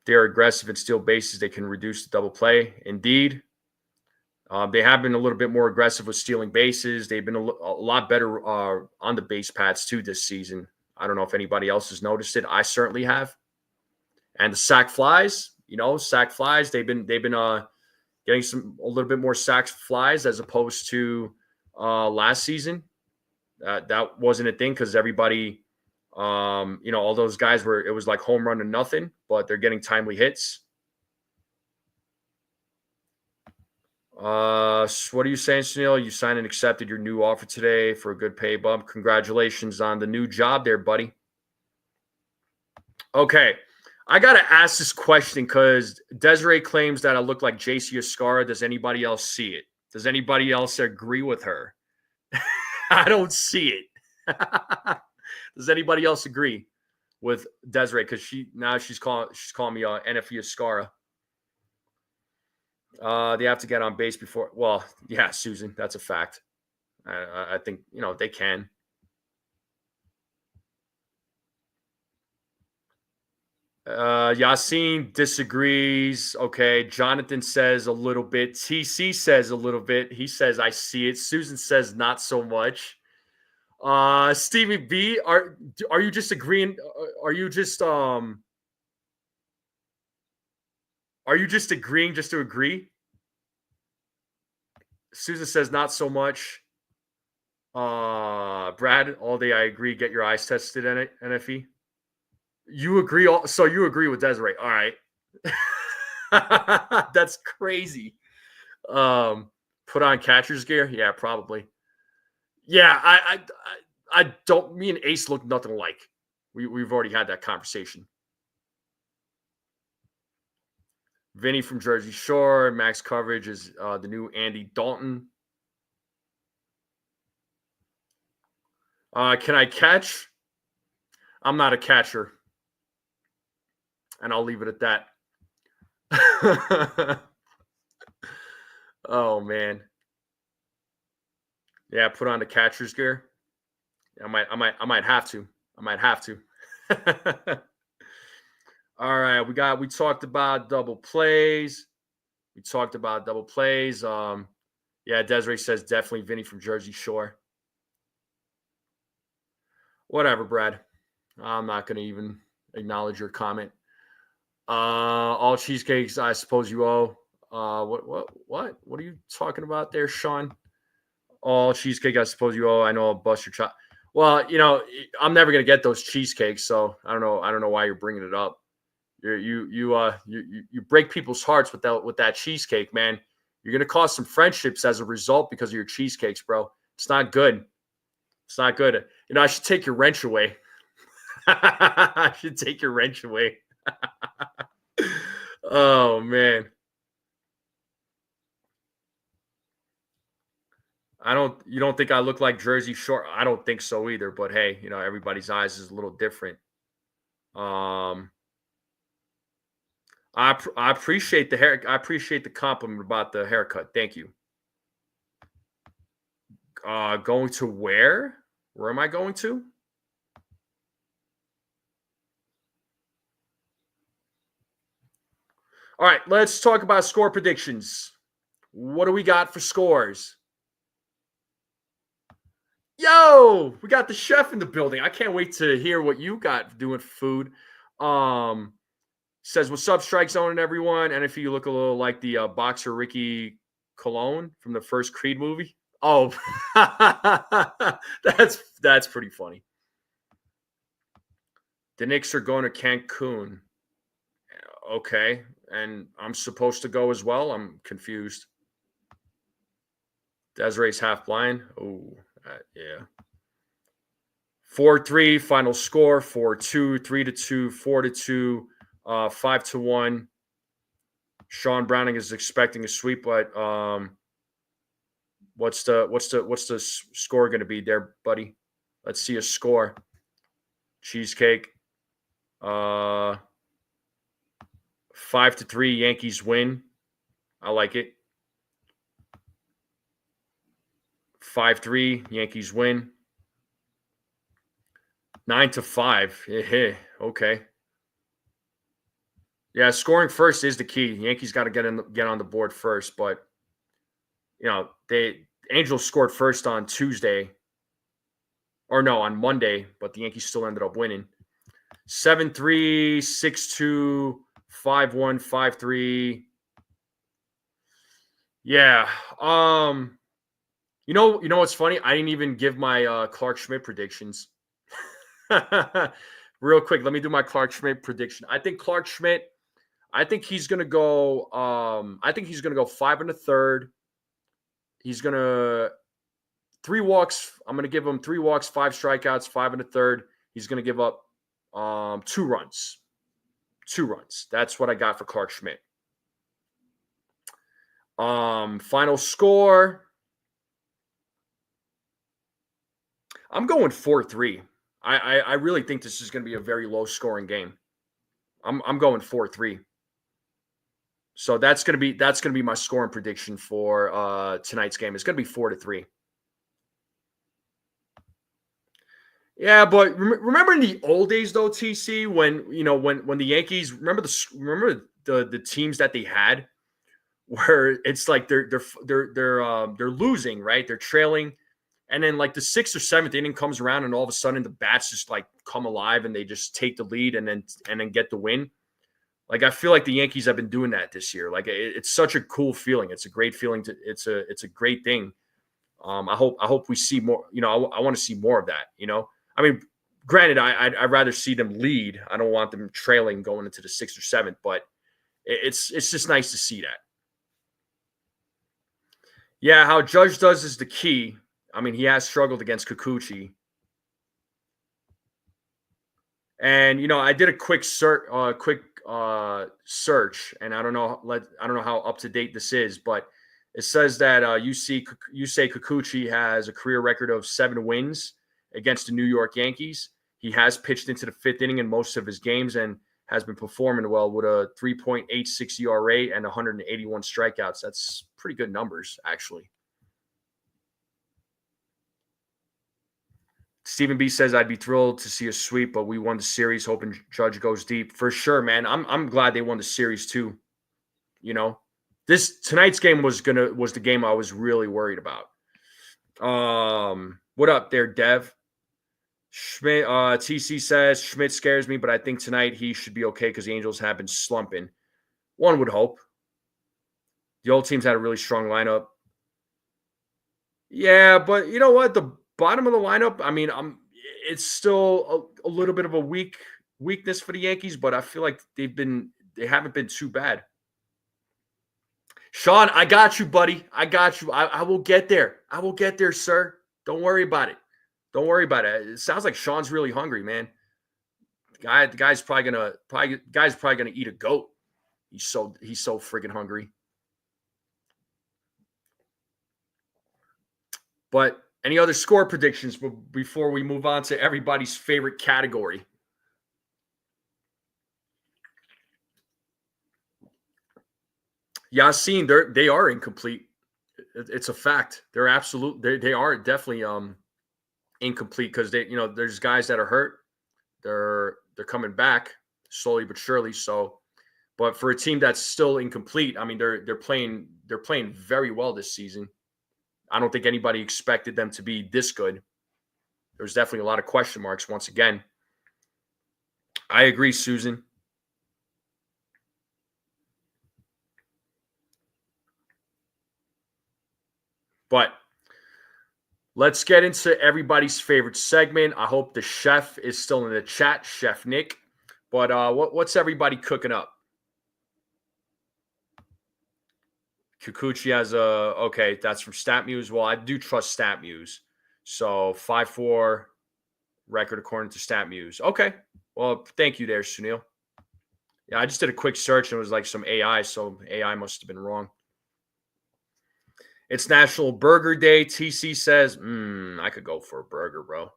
they're aggressive and steal bases. They can reduce the double play. Indeed. They have been a little bit more aggressive with stealing bases. They've been a lot better on the base paths too this season. I don't know if anybody else has noticed it. I certainly have. And the sack flies, they've been getting a little bit more sack flies as opposed to last season. That wasn't a thing because everybody, all those guys it was like home run and nothing, but they're getting timely hits. What are you saying, Snell? You signed and accepted your new offer today for a good pay bump. Congratulations on the new job there, buddy. Okay. I got to ask this question because Desiree claims that I look like JC Escara. Does anybody else see it? Does anybody else agree with her? I don't see it. Does anybody else agree with Desiree? Because she's calling me NFE Escara. They have to get on base before. Well, yeah, Susan, that's a fact. I think they can. Yassine disagrees. Okay, Jonathan says a little bit. TC says a little bit. He says I see it. Susan says not so much. Stevie B, are you just agreeing? Are you just agreeing just to agree? Susan says not so much. Brad, all day I agree. Get your eyes tested in it, NFE. You agree? So you agree with Desiree? All right. That's crazy. Put on catcher's gear? Yeah, probably. Yeah, I don't. Me and Ace look nothing alike. We've already had that conversation. Vinny from Jersey Shore. Max coverage is the new Andy Dalton. Can I catch? I'm not a catcher. And I'll leave it at that. Oh, man. Yeah, put on the catcher's gear. I might have to. All right, we talked about double plays. Yeah, Desiree says definitely Vinny from Jersey Shore. Whatever, Brad. I'm not going to even acknowledge your comment. All cheesecakes, I suppose you owe. What are you talking about there, Sean? All cheesecake, I suppose you owe. I know I'll bust your chop. Well, I'm never gonna get those cheesecakes, so I don't know why you're bringing it up. You break people's hearts with that cheesecake, man. You're gonna cause some friendships as a result because of your cheesecakes, bro. It's not good. I should take your wrench away. I should take your wrench away. Oh, man. You don't think I look like Jersey Shore? I don't think so either, but hey, everybody's eyes is a little different. I appreciate the hair. I appreciate the compliment about the haircut. Thank you. Going to where? Where am I going to? All right, let's talk about score predictions. What do we got for scores? Yo, we got the chef in the building. I can't wait to hear what you got doing for food. Says, what's up, Strike Zone and everyone? And if you look a little like the boxer Ricky Colon from the first Creed movie. Oh, that's pretty funny. The Knicks are going to Cancun. Okay. And I'm supposed to go as well? I'm confused. Desiree's half blind. Oh, yeah. 4-3, final score, 4-2, 3-2, 4-2, 5-1. Sean Browning is expecting a sweep, but what's the score going to be there, buddy? Let's see a score. Cheesecake. 5-3, Yankees win. I like it. 5-3, Yankees win. 9-5. Okay. Yeah, scoring first is the key. Yankees got to get on the board first, but Angels scored first on Tuesday, or no, on Monday, but the Yankees still ended up winning. 7-3, 6-2, 5-1, 5-3. Yeah. You know what's funny? I didn't even give my Clark Schmidt predictions. Real quick, let me do my Clark Schmidt prediction. I think Clark Schmidt, he's gonna go 5 1/3. He's gonna 3 walks. I'm gonna give him 3 walks, 5 strikeouts, 5 1/3. He's gonna give up 2 runs. 2 runs. That's what I got for Clark Schmidt. Final score. I'm going 4-3. I really think this is going to be a very low scoring game. I'm going 4-3. So that's going to be my scoring prediction for tonight's game. It's going to be 4-3. Yeah, but remember in the old days though, TC, when the Yankees, remember the teams that they had, where it's like they're losing, right? They're trailing, and then like the 6th or 7th inning comes around, and all of a sudden the bats just like come alive and they just take the lead and then get the win. Like I feel like the Yankees have been doing that this year. Like it's such a cool feeling. It's a great feeling. It's a great thing. I hope we see more. I want to see more of that. I mean, granted, I'd rather see them lead. I don't want them trailing going into the 6th or 7th, but it's just nice to see that. Yeah, how Judge does is the key. I mean, he has struggled against Kikuchi. And I did a quick search, and I don't know how up to date this is, but it says that Yusei Kikuchi has a career record of 7 wins against the New York Yankees. He has pitched into the 5th inning in most of his games and has been performing well with a 3.86 ERA and 181 strikeouts. That's pretty good numbers, actually. Stephen B says, I'd be thrilled to see a sweep, but we won the series, hoping Judge goes deep. For sure, man. I'm glad they won the series too. Tonight's game was the game I was really worried about. What up there, Dev? Schmidt, TC says Schmidt scares me, but I think tonight he should be okay because the Angels have been slumping. One would hope. The old teams had a really strong lineup. Yeah, but you know what? The bottom of the lineup, I mean, it's still a little bit of a weakness for the Yankees, but I feel like they haven't been too bad. Sean, I got you, buddy. I got you. I will get there. I will get there, sir. Don't worry about it. Don't worry about it. It sounds like Sean's really hungry, man. The guy's probably gonna eat a goat. He's so freaking hungry. But any other score predictions before we move on to everybody's favorite category? Yassine, they are incomplete. It's a fact. They're absolute. They are definitely incomplete because there's guys that are hurt. They're coming back slowly but surely. So, but for a team that's still incomplete, I mean they're playing very well this season. I don't think anybody expected them to be this good. There's definitely a lot of question marks once again. I agree, Susan. But Let's get into everybody's favorite segment. I hope the chef is still in the chat, Chef Nick. But what's everybody cooking up? Kikuchi has okay, that's from StatMuse. Well, I do trust StatMuse. So 5-4 record according to StatMuse. Okay. Well, thank you there, Sunil. Yeah, I just did a quick search and it was like some AI, so AI must have been wrong. It's National Burger Day. TC says, I could go for a burger, bro.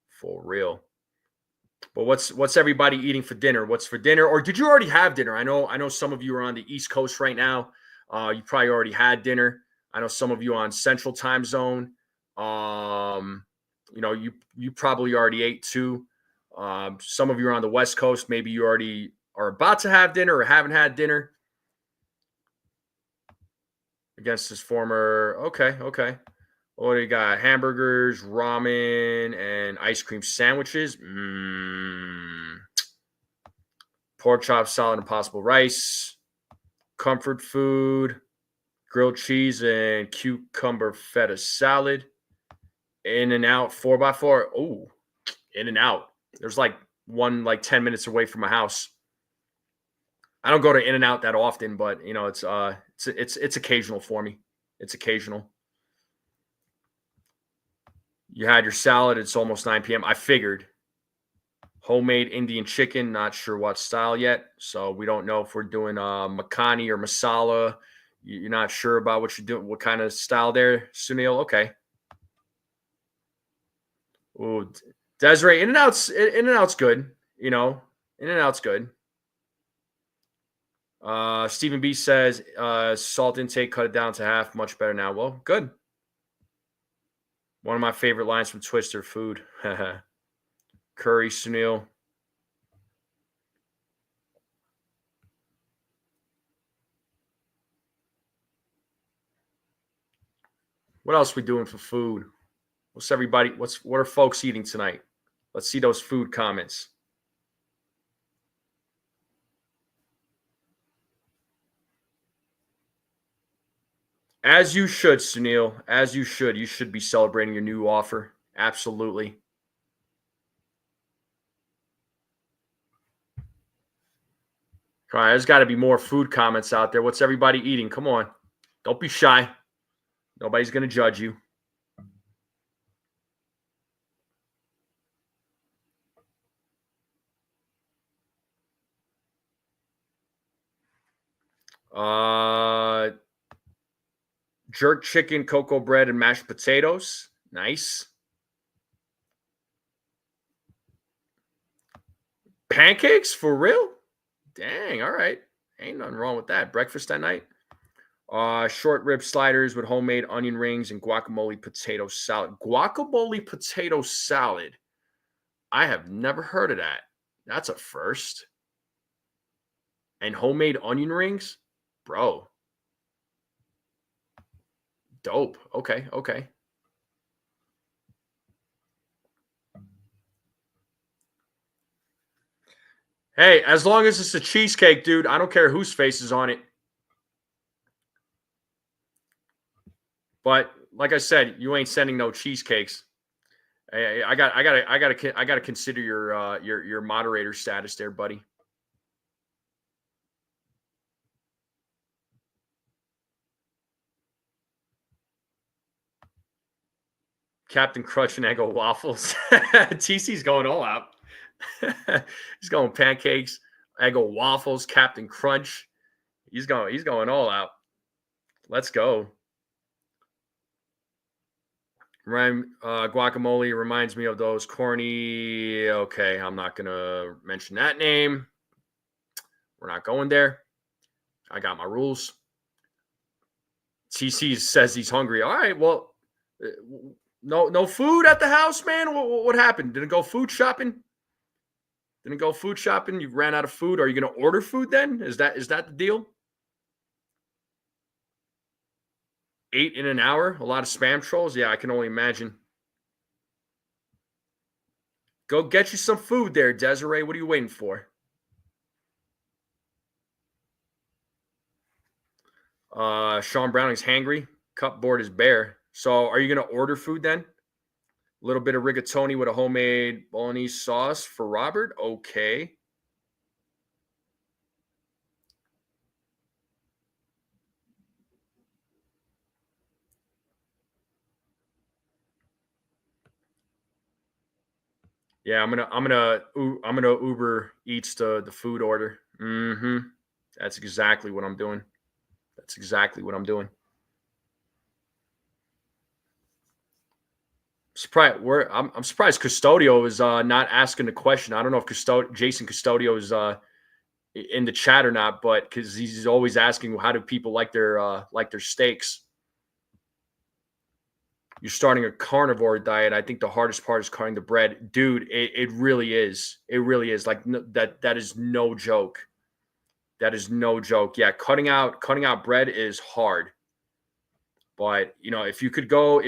For real. But what's everybody eating for dinner? What's for dinner? Or did you already have dinner? I know some of you are on the East Coast right now. You probably already had dinner. I know some of you on Central Time Zone. You probably already ate too. Some of you are on the West Coast. Maybe you already are about to have dinner or haven't had dinner. Against his former. Okay. What do you got? Hamburgers, ramen, and ice cream sandwiches. Pork chop, salad, and possible rice. Comfort food, grilled cheese, and cucumber feta salad. In-N-Out 4x4. Oh, In-N-Out. There's one 10 minutes away from my house. I don't go to In-N-Out that often, but it's occasional for me. It's occasional. You had your salad. It's almost 9 p.m. I figured. Homemade Indian chicken. Not sure what style yet. So we don't know if we're doing makhani or masala. You're not sure about what you're doing. What kind of style there, Sunil? Okay. Ooh, Desiree, In-N-Out's good. In-N-Out's good. Stephen B says salt intake, cut it down to half. Much better now. Well, good. One of my favorite lines from Twister, food. Curry, Sunil. What else we doing for food? What are folks eating tonight? Let's see those food comments. As you should, Sunil. As you should. You should be celebrating your new offer. Absolutely. All right, there's got to be more food comments out there. What's everybody eating? Come on. Don't be shy. Nobody's going to judge you. Jerk chicken, cocoa bread, and mashed potatoes. Nice. Pancakes? For real? Dang, all right. Ain't nothing wrong with that. Breakfast that night? Short rib sliders with homemade onion rings and guacamole potato salad. Guacamole potato salad. I have never heard of that. That's a first. And homemade onion rings? Bro. Dope. Okay. Hey, as long as it's a cheesecake, dude, I don't care whose face is on it. But like I said, you ain't sending no cheesecakes. I gotta consider your moderator status there, buddy. Captain Crunch and Eggo waffles. TC's going all out. He's going pancakes, Eggo waffles, Captain Crunch. He's going all out. Let's go. Guacamole reminds me of those corny. Okay, I'm not gonna mention that name. We're not going there. I got my rules. TC says he's hungry. All right, well, no food at the house, man. What happened? Didn't go food shopping? You ran out of food. Are you gonna order food then? Is that the deal? 8 in an hour? A lot of spam trolls? Yeah, I can only imagine. Go get you some food there, Desiree. What are you waiting for? Sean Browning's hangry. Cupboard is bare. So are you going to order food then? A little bit of rigatoni with a homemade bolognese sauce for Robert? Okay. Yeah, I'm gonna Uber Eats the food order. Mm-hmm. That's exactly what I'm doing. That's exactly what I'm doing. Surprised. I'm surprised Custodio is not asking the question. I don't know if Jason Custodio is in the chat or not, but because he's always asking how do people like their steaks. You're starting a carnivore diet. I think the hardest part is cutting the bread, dude. It really is. It really is. Like that is no joke. That is no joke. Yeah, cutting out bread is hard. But if you could go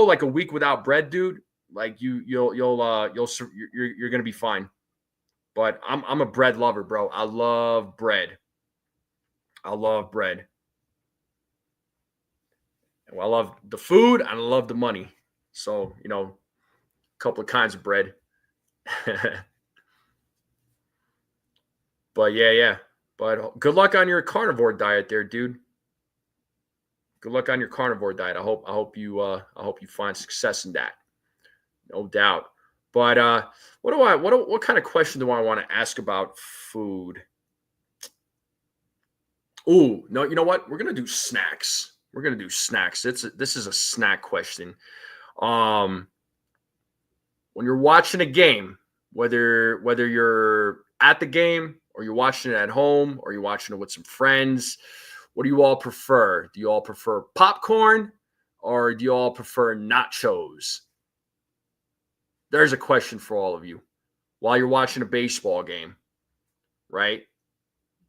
like a week without bread, dude, like you're gonna be fine. But I'm a bread lover, bro. I love bread. I love bread. Well, I love the food and I love the money. So a couple of kinds of bread. But yeah. But good luck on your carnivore diet there, dude. Good luck on your carnivore diet. I hope you find success in that. No doubt. But what kind of question do I want to ask about food? Ooh, no, you know what? We're gonna do snacks. We're gonna do snacks. This is a snack question. Um, when you're watching a game, whether you're at the game or you're watching it at home or you're watching it with some friends, what do you all prefer? Do you all prefer popcorn or do you all prefer nachos? There's a question for all of you. While you're watching a baseball game, right?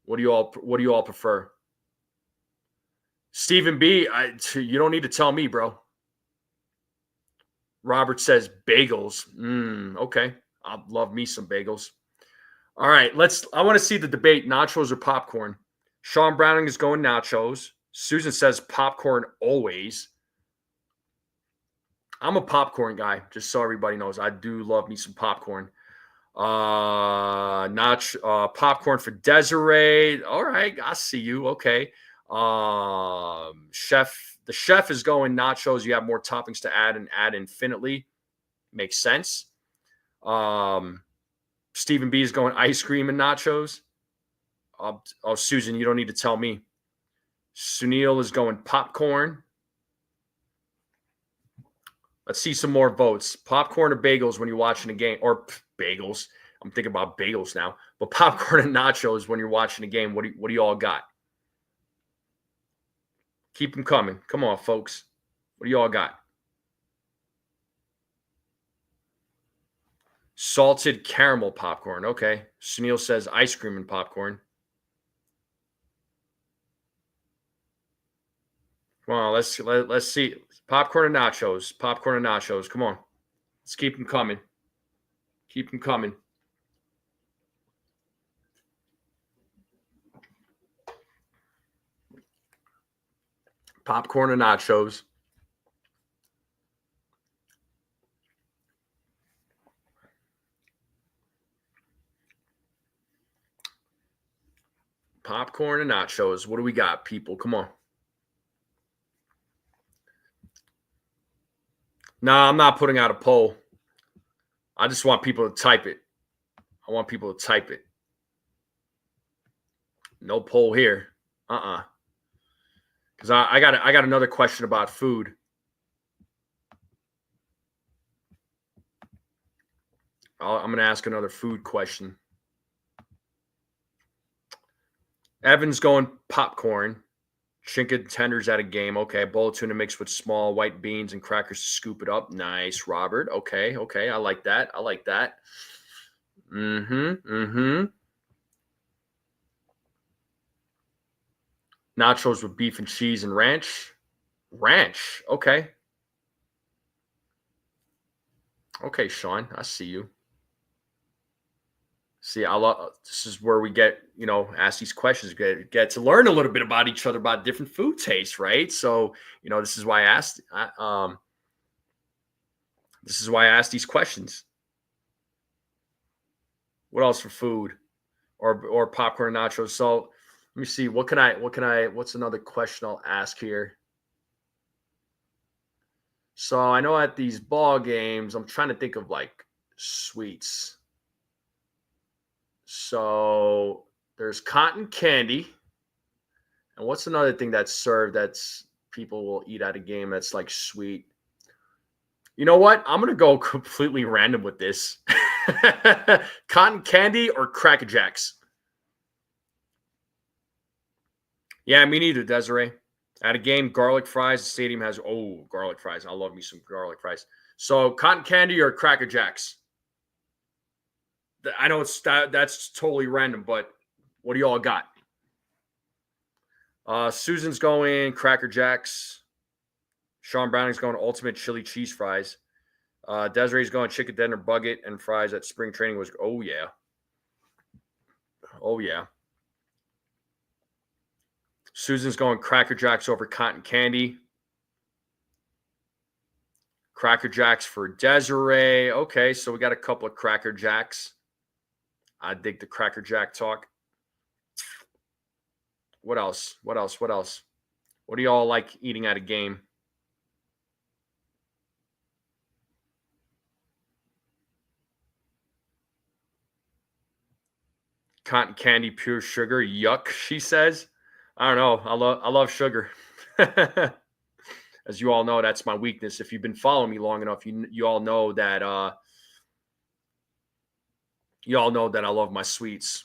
What do you all prefer? Stephen B, you don't need to tell me, bro. Robert says bagels. Okay. I love me some bagels. All right, I want to see the debate, nachos or popcorn. Sean Browning is going nachos. Susan says popcorn always. I'm a popcorn guy, just so everybody knows. I do love me some popcorn. Popcorn for Desiree. All right, I see you. Okay. The chef is going nachos. You have more toppings to add and add infinitely. Makes sense. Stephen B is going ice cream and nachos. Susan, you don't need to tell me. Sunil is going popcorn. Let's see some more votes. Popcorn or bagels when you're watching a game, or bagels. I'm thinking about bagels now, but popcorn and nachos when you're watching a game. What do you all got? Keep them coming. Come on, folks. What do you all got? Salted caramel popcorn. Okay. Sunil says ice cream and popcorn. Come on, let's see. Popcorn and nachos. Popcorn and nachos. Come on. Let's keep them coming. Keep them coming. Popcorn and nachos. Popcorn and nachos. What do we got, people? Come on. No, I'm not putting out a poll. I just want people to type it. I want people to type it. No poll here. Because I got another question about food. I'm going to ask another food question. Evan's going popcorn. Chicken tenders at a game. Okay. Bowl of tuna mixed with small white beans and crackers to scoop it up. Nice, Robert. Okay. I like that. Nachos with beef and cheese and ranch. Ranch. Okay. Okay, Sean. I see you. See, I love this is where we get, ask these questions, get to learn a little bit about each other, about different food tastes, right? So, this is why I asked. This is why I asked these questions. What else for food, or popcorn and nachos? So, let me see. What's another question I'll ask here? So I know at these ball games, I'm trying to think of like sweets. So there's cotton candy. And what's another thing that's served that's people will eat at a game that's like sweet? You know what? I'm going to go completely random with this. Cotton candy or Cracker Jacks? Yeah, me neither, Desiree. At a game, garlic fries. The stadium has, garlic fries. I love me some garlic fries. So cotton candy or Cracker Jacks? I know that's totally random, but what do you all got? Susan's going Cracker Jacks. Sean Browning's going ultimate chili cheese fries. Desiree's going chicken dinner bucket and fries at spring training was, oh yeah. Oh yeah. Susan's going Cracker Jacks over cotton candy. Cracker Jacks for Desiree. Okay, so we got a couple of Cracker Jacks. I dig the Cracker Jack talk. What else? What do y'all like eating at a game? Cotton candy, pure sugar. Yuck, she says. I don't know. I love sugar. As you all know, that's my weakness. If you've been following me long enough, you all know that I love my sweets.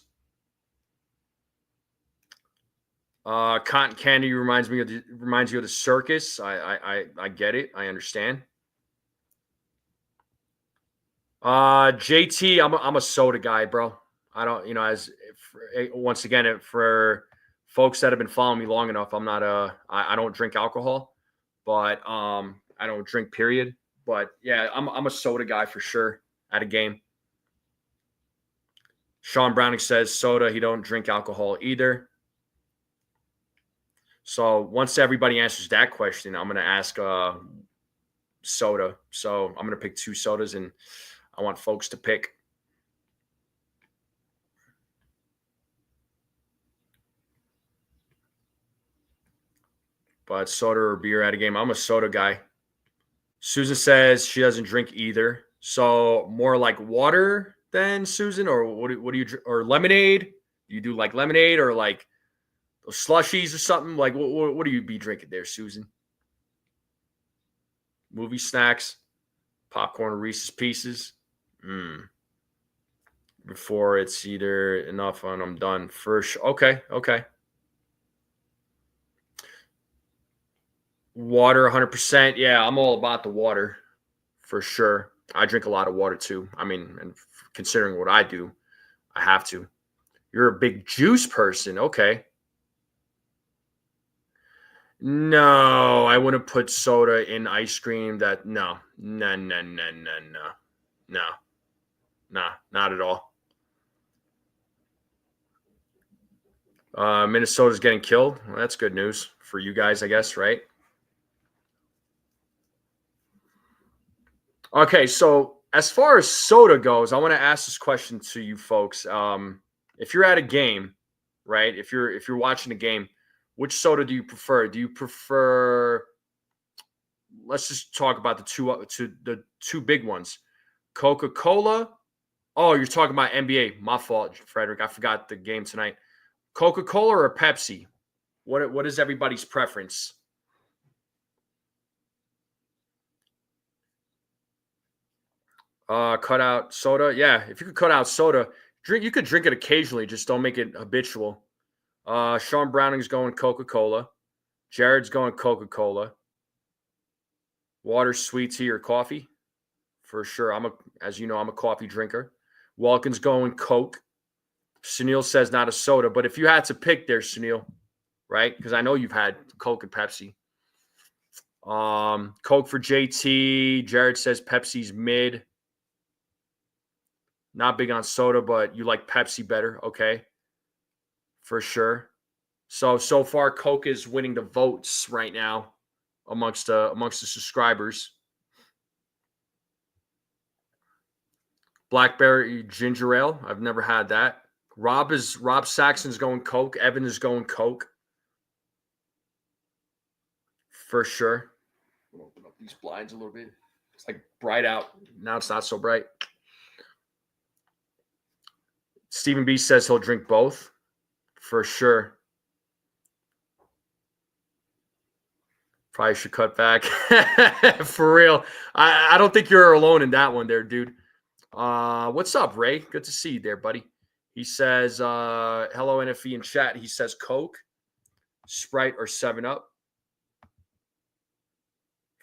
Cotton candy reminds you of the circus. I get it. I understand. JT, I'm a soda guy, bro. I don't, once again, for folks that have been following me long enough, I don't drink alcohol, but I don't drink period. But yeah, I'm a soda guy for sure at a game. Sean Browning says soda. He don't drink alcohol either. So once everybody answers that question, I'm going to ask soda. So I'm going to pick 2 sodas, and I want folks to pick. But soda or beer at a game, I'm a soda guy. Susan says she doesn't drink either. So more like water than Susan, or what do you, or lemonade? You do like lemonade or like slushies or something? Like what do you be drinking there, Susan? Movie snacks, popcorn or Reese's Pieces. Before it's either enough and I'm done. First, okay. Water, 100%. Yeah, I'm all about the water for sure. I drink a lot of water too. I mean, and considering what I do, I have to. You're a big juice person. Okay. No, I wouldn't put soda in ice cream. No, not at all. Minnesota's getting killed. Well, that's good news for you guys, I guess, right? Okay, so as far as soda goes, I want to ask this question to you folks. If you're at a game, right? If you're watching a game, which soda do you prefer? Do you prefer? Let's just talk about the two big ones, Coca-Cola. Oh, you're talking about NBA. My fault, Frederick. I forgot the game tonight. Coca-Cola or Pepsi? What is everybody's preference? Cut out soda. Yeah, if you could cut out soda, you could drink it occasionally. Just don't make it habitual. Sean Browning's going Coca-Cola. Jared's going Coca-Cola. Water, sweet tea, or coffee? For sure. As you know, I'm a coffee drinker. Walken's going Coke. Sunil says not a soda, but if you had to pick there, Sunil, right? Because I know you've had Coke and Pepsi. Coke for JT. Jared says Pepsi's mid. Not big on soda, but you like Pepsi better. Okay. For sure. So far, Coke is winning the votes right now amongst the subscribers. Blackberry ginger ale. I've never had that. Rob Saxon's going Coke. Evan is going Coke. For sure. I'm gonna open up these blinds a little bit. It's like bright out. Now it's not so bright. Stephen B says he'll drink both. For sure. Probably should cut back. For real. I don't think you're alone in that one there, dude. What's up, Ray? Good to see you there, buddy. He says, hello, NFE in chat. He says Coke, Sprite, or 7-Up.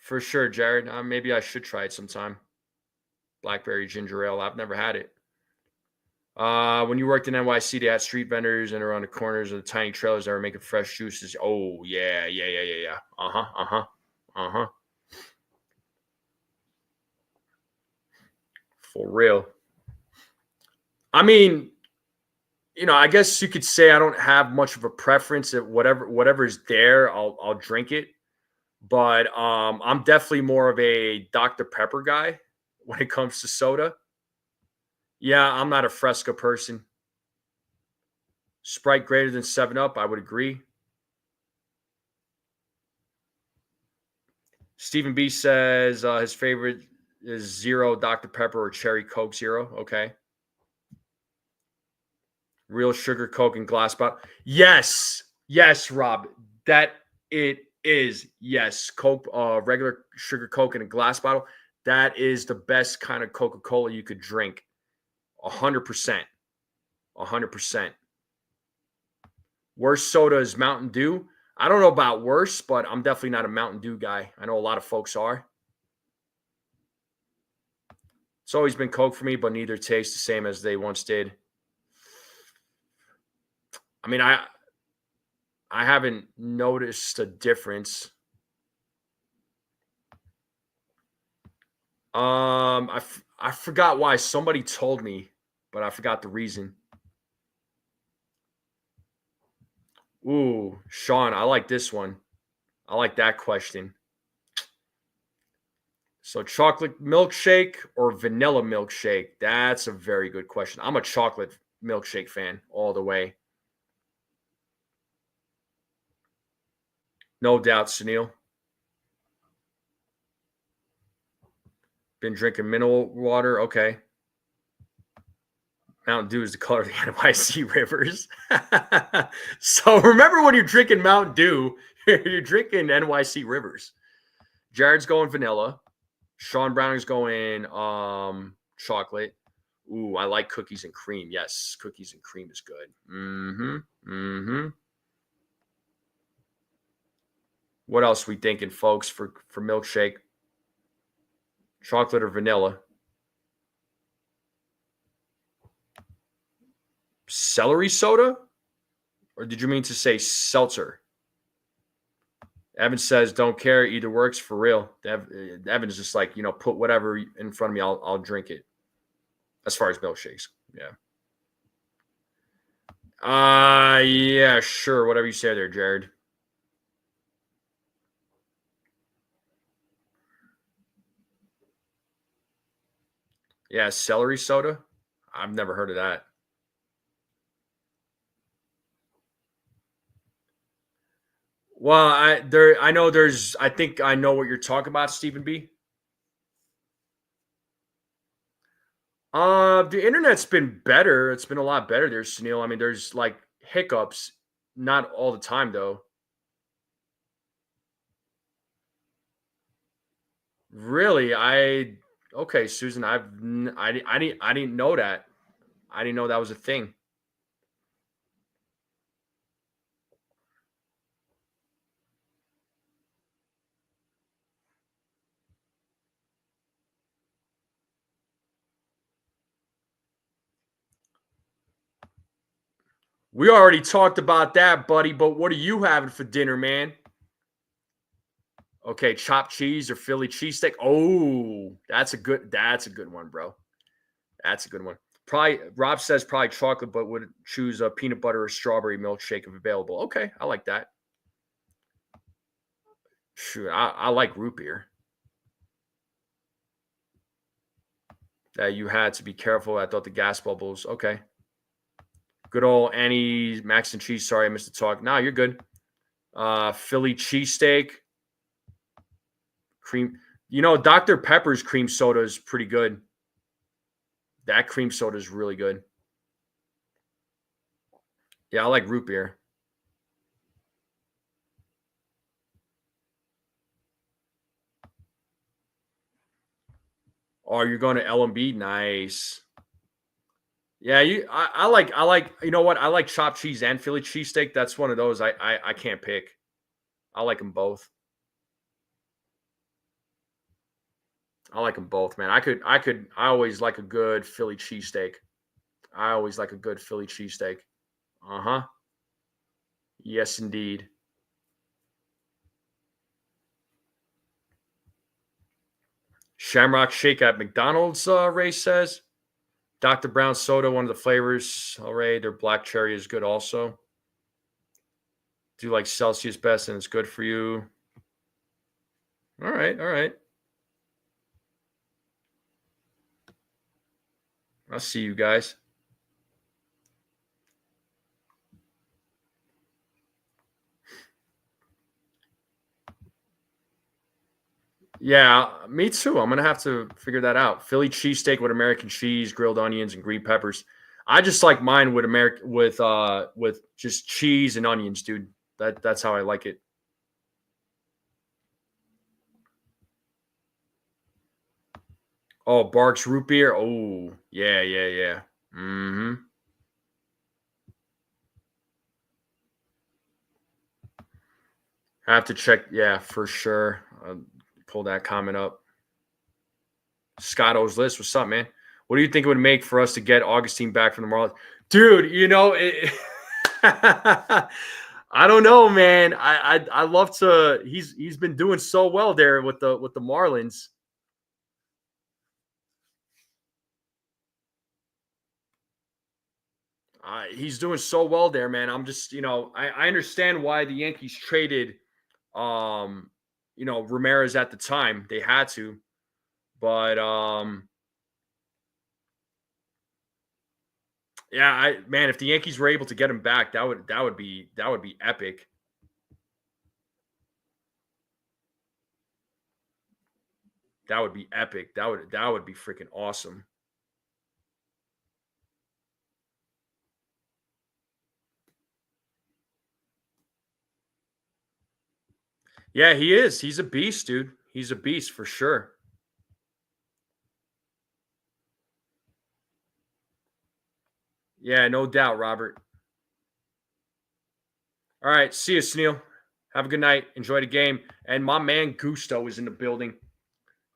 For sure, Jared. Maybe I should try it sometime. Blackberry ginger ale. I've never had it. When you worked in NYC, they had street vendors and around the corners of the tiny trailers that were making fresh juices. Oh, yeah. For real. I mean, I guess you could say I don't have much of a preference. At whatever's there, I'll drink it. But I'm definitely more of a Dr. Pepper guy when it comes to soda. Yeah, I'm not a Fresca person. Sprite greater than 7-Up, I would agree. Stephen B says his favorite is Zero Dr. Pepper or Cherry Coke Zero. Okay. Real sugar Coke and glass bottle. Yes, Rob. That it is. Yes, Coke, regular sugar Coke in a glass bottle. That is the best kind of Coca-Cola you could drink. 100%. 100%. Worst soda is Mountain Dew. I don't know about worse, but I'm definitely not a Mountain Dew guy. I know a lot of folks are. It's always been Coke for me, but neither taste the same as they once did. I mean, I haven't noticed a difference. I forgot why. Somebody told me, but I forgot the reason. Ooh, Sean, I like this one. I like that question. So chocolate milkshake or vanilla milkshake? That's a very good question. I'm a chocolate milkshake fan all the way. No doubt, Sunil. Been drinking mineral water. Okay. Mountain Dew is the color of the NYC rivers. So remember when you're drinking Mountain Dew, you're drinking NYC rivers. Jared's going vanilla. Sean Browning's going chocolate. Ooh, I like cookies and cream. Yes, cookies and cream is good. What else we thinking, folks, for milkshake? Chocolate or vanilla? Celery soda? Or did you mean to say seltzer? Evan says, don't care. Either works for real. Evan is just like, put whatever in front of me. I'll drink it. As far as milkshakes. Yeah. Yeah, sure. Whatever you say there, Jared. Yeah, celery soda. I've never heard of that. Well, I think I know what you're talking about, Stephen B. The internet's been better. It's been a lot better there, Sunil. I mean, there's like hiccups, not all the time though. Really? Okay, Susan, I didn't know that. I didn't know that was a thing. We already talked about that, buddy, but what are you having for dinner, man? Okay, chopped cheese or Philly cheesesteak. Oh, that's a good one, bro. That's a good one. Probably Rob says probably chocolate, but would choose a peanut butter or strawberry milkshake if available. Okay, I like that. Sure, I like root beer. That you had to be careful. I thought the gas bubbles. Okay. Good old Annie Max and cheese. Sorry, I missed the talk. No, you're good. Philly cheesesteak, cream. Dr. Pepper's cream soda is pretty good. That cream soda is really good. Yeah, I like root beer. Oh, you're going to L&B? Nice. Yeah, I like you know what? I like chopped cheese and Philly cheesesteak. That's one of those I can't pick. I like them both. I like them both, man. I always like a good Philly cheesesteak. I always like a good Philly cheesesteak. Uh-huh. Yes, indeed. Shamrock Shake at McDonald's, Ray says. Dr. Brown soda, one of the flavors. All right, their black cherry is good also. Do like Celsius best, and it's good for you. All right, all right. I'll see you guys. Yeah, me too. I'm gonna have to figure that out. Philly cheesesteak with American cheese, grilled onions, and green peppers. I just like mine with with just cheese and onions, dude. That's how I like it. Oh, Barks root beer. Oh, yeah, yeah, yeah. Mm-hmm. I have to check. Yeah, for sure. Pull that comment up. Scotto's list. What's up, man? What do you think it would make for us to get Augustine back from the Marlins? Dude, I don't know, man. I love to. He's been doing so well there with the Marlins. He's doing so well there, man. I'm just, I understand why the Yankees traded, um, Ramirez at the time. They had to, but yeah, man, if the Yankees were able to get him back, that would be epic. That would be epic. That would be freaking awesome. Yeah, he is. He's a beast, dude. He's a beast for sure. Yeah, no doubt, Robert. All right, see you, Snell. Have a good night. Enjoy the game. And my man Gusto is in the building. He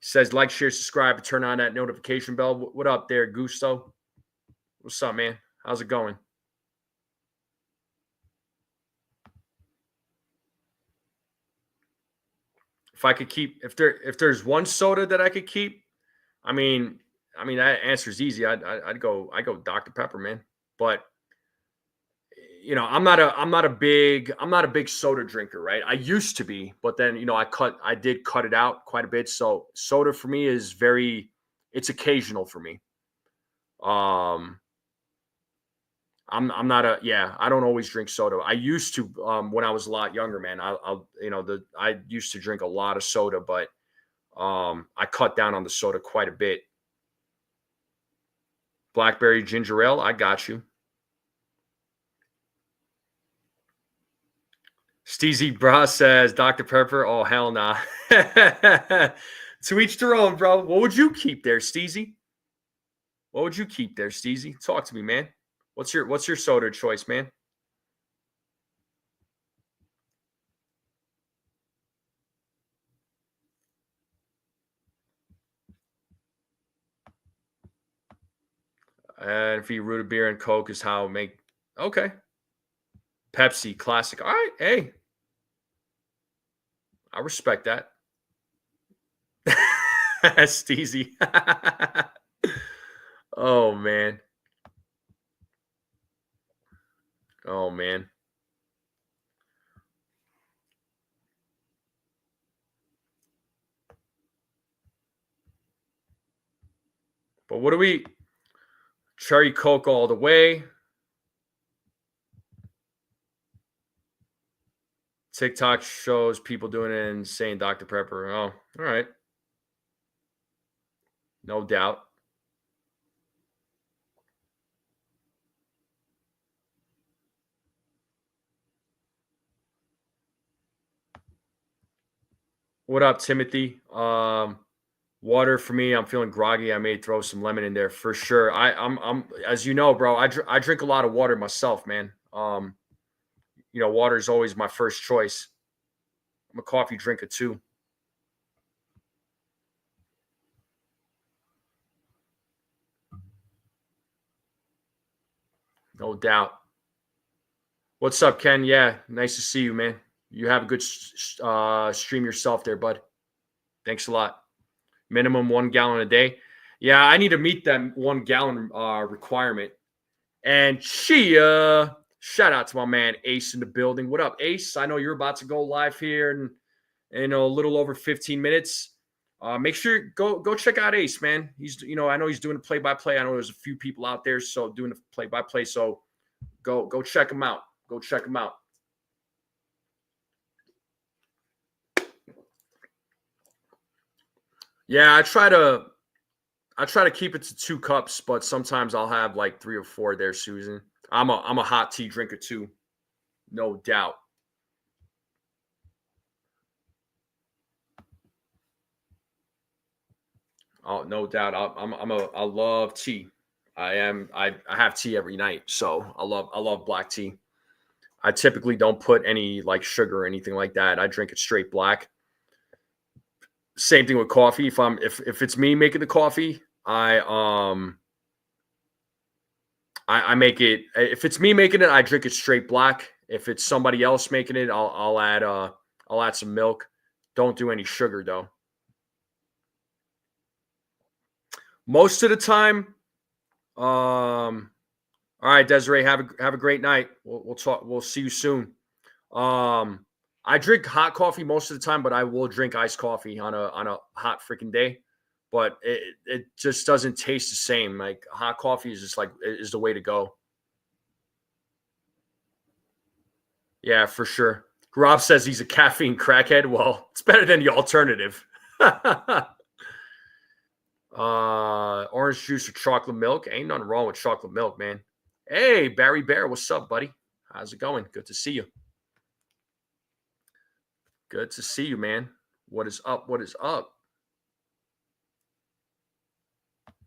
says like, share, subscribe, and turn on that notification bell. What up there, Gusto? What's up, man? How's it going? If I could keep, if there's one soda that I could keep, I mean, that answer's easy. I'd go Dr Pepper, man. But I'm not a big soda drinker, right? I used to be, but then I did cut it out quite a bit. So soda for me is it's occasional for me. Um, I'm not a yeah. I don't always drink soda. I used to when I was a lot younger, man. I used to drink a lot of soda, but I cut down on the soda quite a bit. Blackberry ginger ale, I got you. Steezy Bra says Dr. Pepper. Oh hell nah. To each their own, bro. What would you keep there, Steezy? What would you keep there, Steezy? Talk to me, man. What's your soda choice, man? And if you root a beer and Coke is how make okay. Pepsi, classic. All right, hey, I respect that. Steezy. Oh man. Oh, man. But what do we? Cherry Coke all the way. TikTok shows people doing it and saying Dr. Pepper. Oh, all right. No doubt. What up, Timothy? Water for me. I'm feeling groggy. I may throw some lemon in there for sure. I'm as you know, bro. I drink a lot of water myself, man. Water is always my first choice. I'm a coffee drinker too. No doubt. What's up, Ken? Yeah, nice to see you, man. You have a good stream yourself there, bud. Thanks a lot. Minimum 1 gallon a day. Yeah, I need to meet that 1 gallon requirement. And shout out to my man Ace in the building. What up, Ace? I know you're about to go live here in a little over 15 minutes. Make sure go check out Ace, man. He's I know he's doing the play-by-play. I know there's a few people out there so doing the play-by-play. So go check him out. Go check him out. Yeah, I try to keep it to 2 cups, but sometimes I'll have like 3 or 4 there, Susan. I'm a hot tea drinker too, no doubt. Oh, no doubt. I love tea. I have tea every night, so I love black tea. I typically don't put any like sugar or anything like that. I drink it straight black. Same thing with coffee. If it's me making the coffee, I make it. If it's me making it, I drink it straight black. If it's somebody else making it, I'll add some milk. Don't do any sugar though. Most of the time, all right, Desiree, have a great night. We'll talk. We'll see you soon. I drink hot coffee most of the time, but I will drink iced coffee on a hot freaking day. But it just doesn't taste the same. Like hot coffee is just is the way to go. Yeah, for sure. Rob says he's a caffeine crackhead. Well, it's better than the alternative. Orange juice or chocolate milk. Ain't nothing wrong with chocolate milk, man. Hey, Barry Bear, what's up, buddy? How's it going? Good to see you. Good to see you, man. What is up? What is up?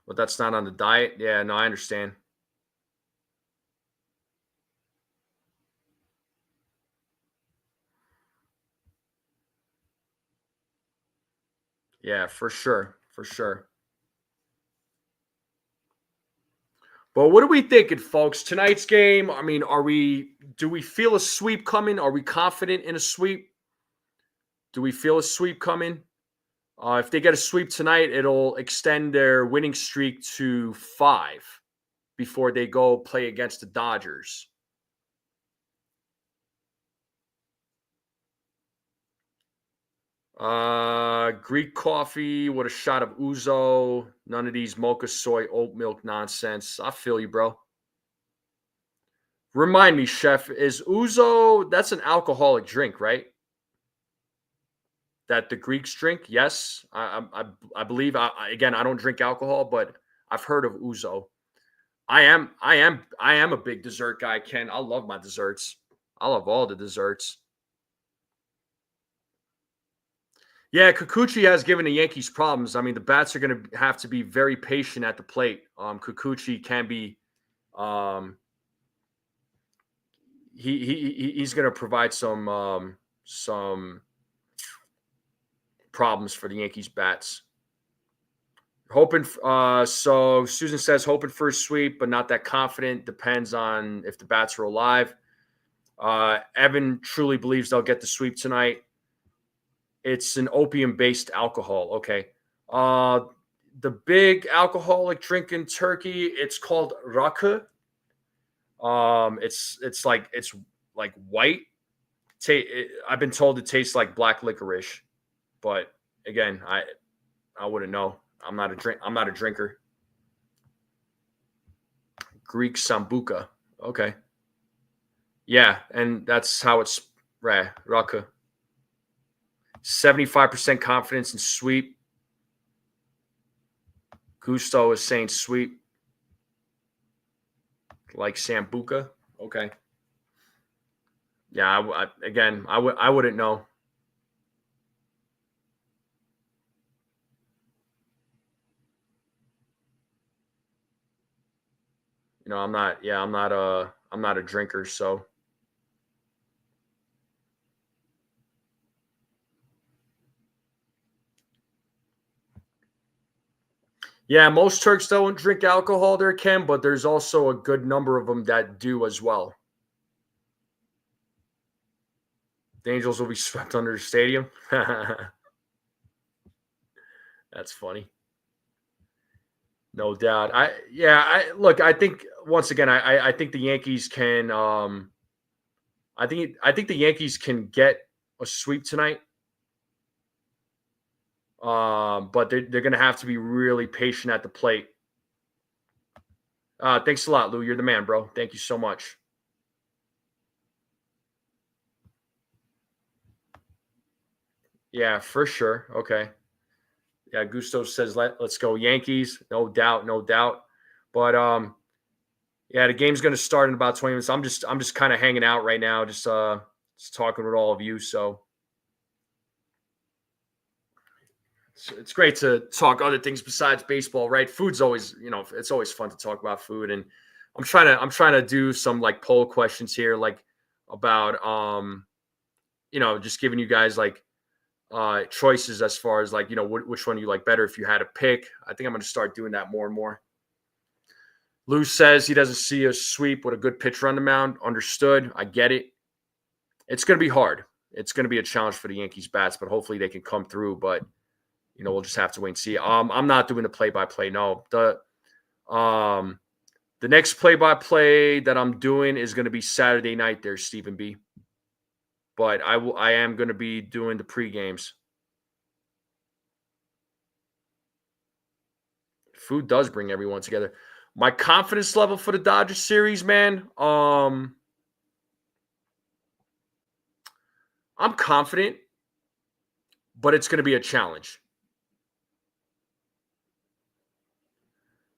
But that's not on the diet. Yeah, no, I understand. Yeah, for sure. For sure. But what are we thinking, folks? Tonight's game, I mean, do we feel a sweep coming? Are we confident in a sweep? Do we feel a sweep coming? If they get a sweep tonight, it'll extend their winning streak to 5 before they go play against the Dodgers. Greek coffee with a shot of ouzo. None of these mocha soy oat milk nonsense. I feel you, bro. Remind me, chef, is ouzo, that's an alcoholic drink, right? That the Greeks drink? Yes. I believe again, I don't drink alcohol, but I've heard of ouzo. I am a big dessert guy, Ken. I love my desserts. I love all the desserts. Yeah, Kikuchi has given the Yankees problems. I mean, the bats are going to have to be very patient at the plate. Kikuchi can be, he's going to provide some problems for the Yankees bats. Hoping. So Susan says hoping for a sweep, but not that confident. Depends on if the bats are alive. Evan truly believes they'll get the sweep tonight. It's an opium-based alcohol. Okay. The big alcoholic drink in Turkey, it's called rakı. It's like white. I've been told it tastes like black licorice, but again, I wouldn't know. I'm not a drinker. Greek sambuca. Okay. Yeah, and that's how it's raka. 75% confidence in sweep. Gusto is saying sweep. Like sambuca. Okay. Yeah, I wouldn't know. I'm not a drinker, so yeah, most Turks don't drink alcohol there, Ken, but there's also a good number of them that do as well. The Angels will be swept under the stadium. That's funny. No doubt. I think once again, I think the Yankees can I think the Yankees can get a sweep tonight. But they're gonna have to be really patient at the plate. Thanks a lot, Lou. You're the man, bro. Thank you so much. Yeah, for sure. Okay. Yeah, Gusto says let's go Yankees. No doubt, no doubt. But yeah, the game's going to start in about 20 minutes. I'm just kind of hanging out right now, just talking with all of you. So it's great to talk other things besides baseball, right? Food's always, it's always fun to talk about food. And I'm trying to do some like poll questions here, like about just giving you guys like choices as far as like, which one you like better if you had to pick. I think I'm going to start doing that more and more. Lou says he doesn't see a sweep with a good pitcher on the mound. Understood. I get it. It's going to be hard. It's going to be a challenge for the Yankees bats, but hopefully they can come through. But we'll just have to wait and see. I'm not doing the play-by-play. No, the next play-by-play that I'm doing is going to be Saturday night. There, Stephen B. But I am going to be doing the pre-games. Food does bring everyone together. My confidence level for the Dodgers series, man. I'm confident, but it's going to be a challenge.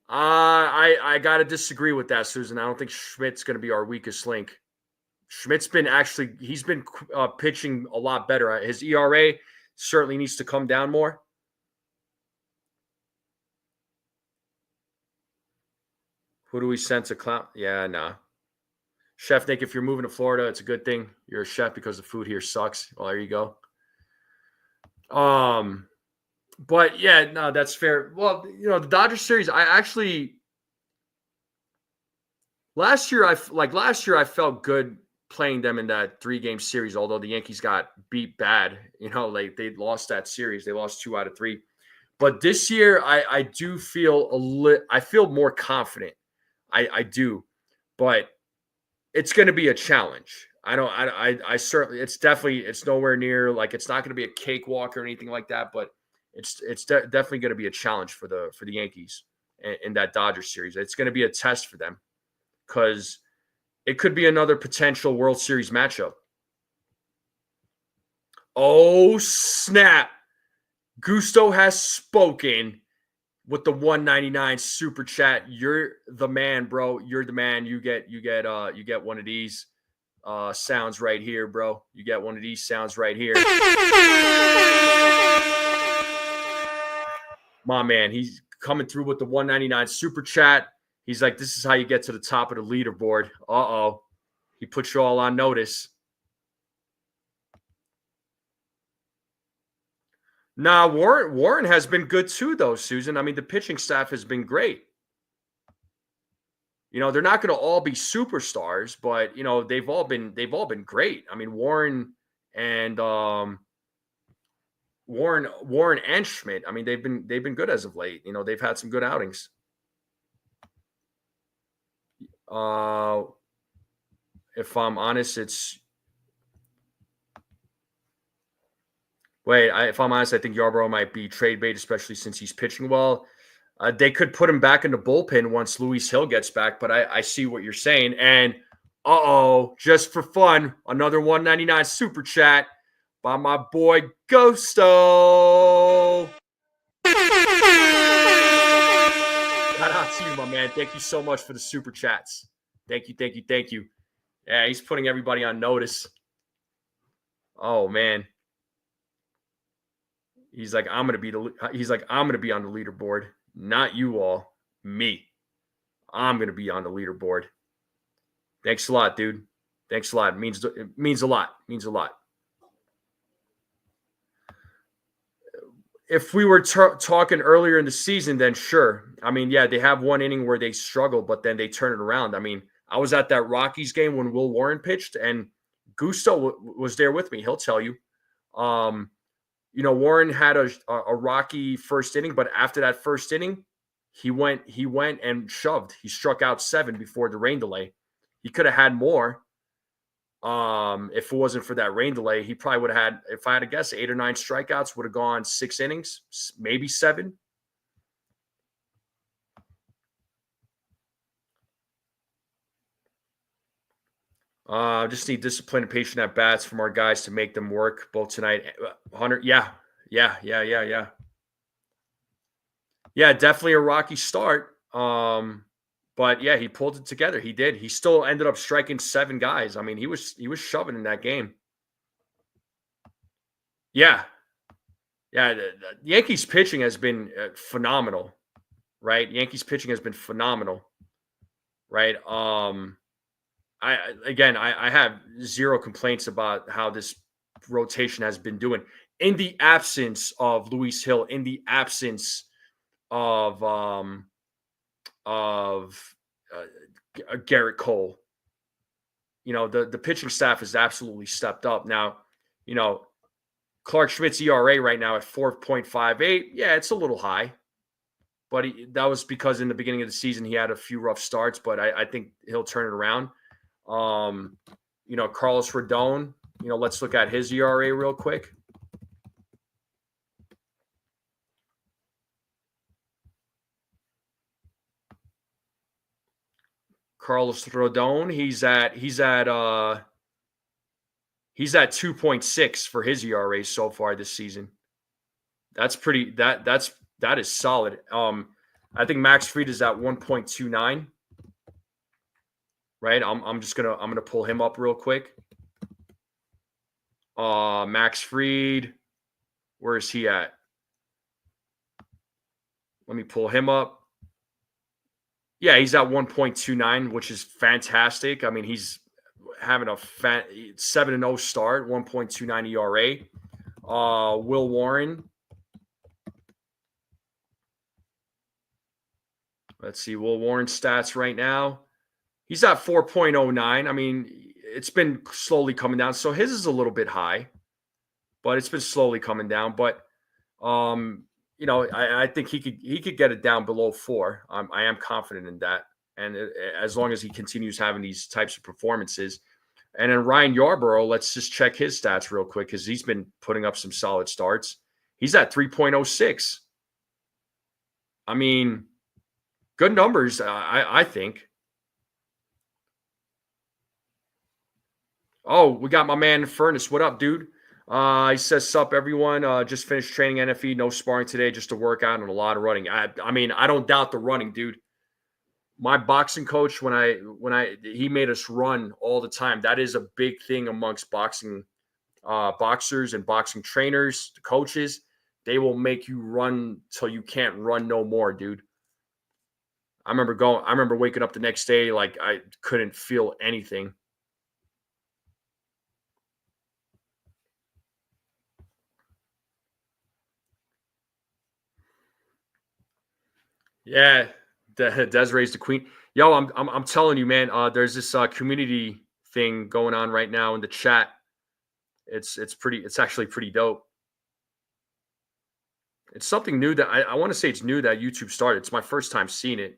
I got to disagree with that, Susan. I don't think Schmidt's going to be our weakest link. Schmidt's been he's been pitching a lot better. His ERA certainly needs to come down more. Who do we send to clown? Yeah, nah. Chef Nick, if you're moving to Florida, it's a good thing. You're a chef because the food here sucks. Well, there you go. But yeah, no, that's fair. Well, the Dodgers series, I actually last year I felt good playing them in that 3-game series, although the Yankees got beat bad. Like they lost that series. They lost 2 out of 3. But this year I do feel I feel more confident. I do. But it's going to be a challenge. I certainly, it's nowhere near, like, it's not going to be a cakewalk or anything like that, but it's definitely going to be a challenge for the Yankees in that Dodgers series. It's going to be a test for them because it could be another potential World Series matchup. Oh, snap. Gusto has spoken with the 199 super chat. You're the man, bro. You're the man. You get one of these sounds right here, bro. You get one of these sounds right here. My man, he's coming through with the 199 super chat. He's like, this is how you get to the top of the leaderboard. Uh-oh. He put you all on notice. Nah, Warren has been good too, though, Susan. I mean, the pitching staff has been great. They're not going to all be superstars, but they've all been great. I mean, Warren and Schmidt. I mean, they've been good as of late. They've had some good outings. if I'm honest, if I'm honest, I think Yarbrough might be trade bait, especially since he's pitching well. They could put him back in the bullpen once Luis Hill gets back, but I see what you're saying. And just for fun, another 199 super chat by my boy Ghosto. Shout out to you, my man. Thank you so much for the super chats. Thank you. Yeah, he's putting everybody on notice. Oh man. He's like, I'm gonna be on the leaderboard. Not you all. Me. I'm gonna be on the leaderboard. Thanks a lot, dude. Thanks a lot. It means a lot. Means a lot. If we were talking earlier in the season, then sure. I mean, yeah, they have one inning where they struggle, but then they turn it around. I mean, I was at that Rockies game when Will Warren pitched, and Gusto was there with me. He'll tell you. Warren had a rocky first inning, but after that first inning, he went and shoved. He struck out 7 before the rain delay. He could have had more. If it wasn't for that rain delay, he probably would have had, if I had to guess, 8 or 9 strikeouts, would have gone 6 innings, maybe 7. Just need discipline and patient at bats from our guys to make them work both tonight. Hunter, yeah. Yeah, definitely a rocky start. But yeah, he pulled it together. He did. He still ended up striking 7 guys. I mean, he was shoving in that game. Yeah. The Yankees pitching has been phenomenal, right? Yankees pitching has been phenomenal, right? I have zero complaints about how this rotation has been doing in the absence of Luis Hill, in the absence of Garrett Cole. The pitching staff has absolutely stepped up. Now, Clark Schmidt's ERA right now at 4.58. Yeah, it's a little high, but that was because in the beginning of the season he had a few rough starts. But I think he'll turn it around. Carlos Rodon. Let's look at his ERA real quick. Carlos Rodon, he's at 2.6 for his ERA so far this season. That's pretty that is solid. I think Max Fried is at 1.29. Right? I'm gonna pull him up real quick. Max Fried, where is he at? Let me pull him up. Yeah, he's at 1.29, which is fantastic. I mean, he's having a 7-0 start, 1.29 ERA. Will Warren. Let's see, Will Warren's stats right now. He's at 4.09. I mean, it's been slowly coming down. So his is a little bit high, but it's been slowly coming down. But I think he could get it down below 4. I am confident in that. And as long as he continues having these types of performances. And then Ryan Yarbrough, let's just check his stats real quick because he's been putting up some solid starts. He's at 3.06. I mean, good numbers, I think. Oh, we got my man Furnace. What up, dude? He says, sup, everyone. Just finished training NFE. No sparring today, just a workout and a lot of running. I mean, I don't doubt the running, dude. My boxing coach, he made us run all the time. That is a big thing amongst boxers and boxing trainers, the coaches. They will make you run till you can't run no more, dude. I remember waking up the next day like I couldn't feel anything. Yeah, Desiree's the queen. Yo, I'm telling you, man. There's this community thing going on right now in the chat. It's actually pretty dope. It's something new that I want to say it's new that YouTube started. It's my first time seeing it,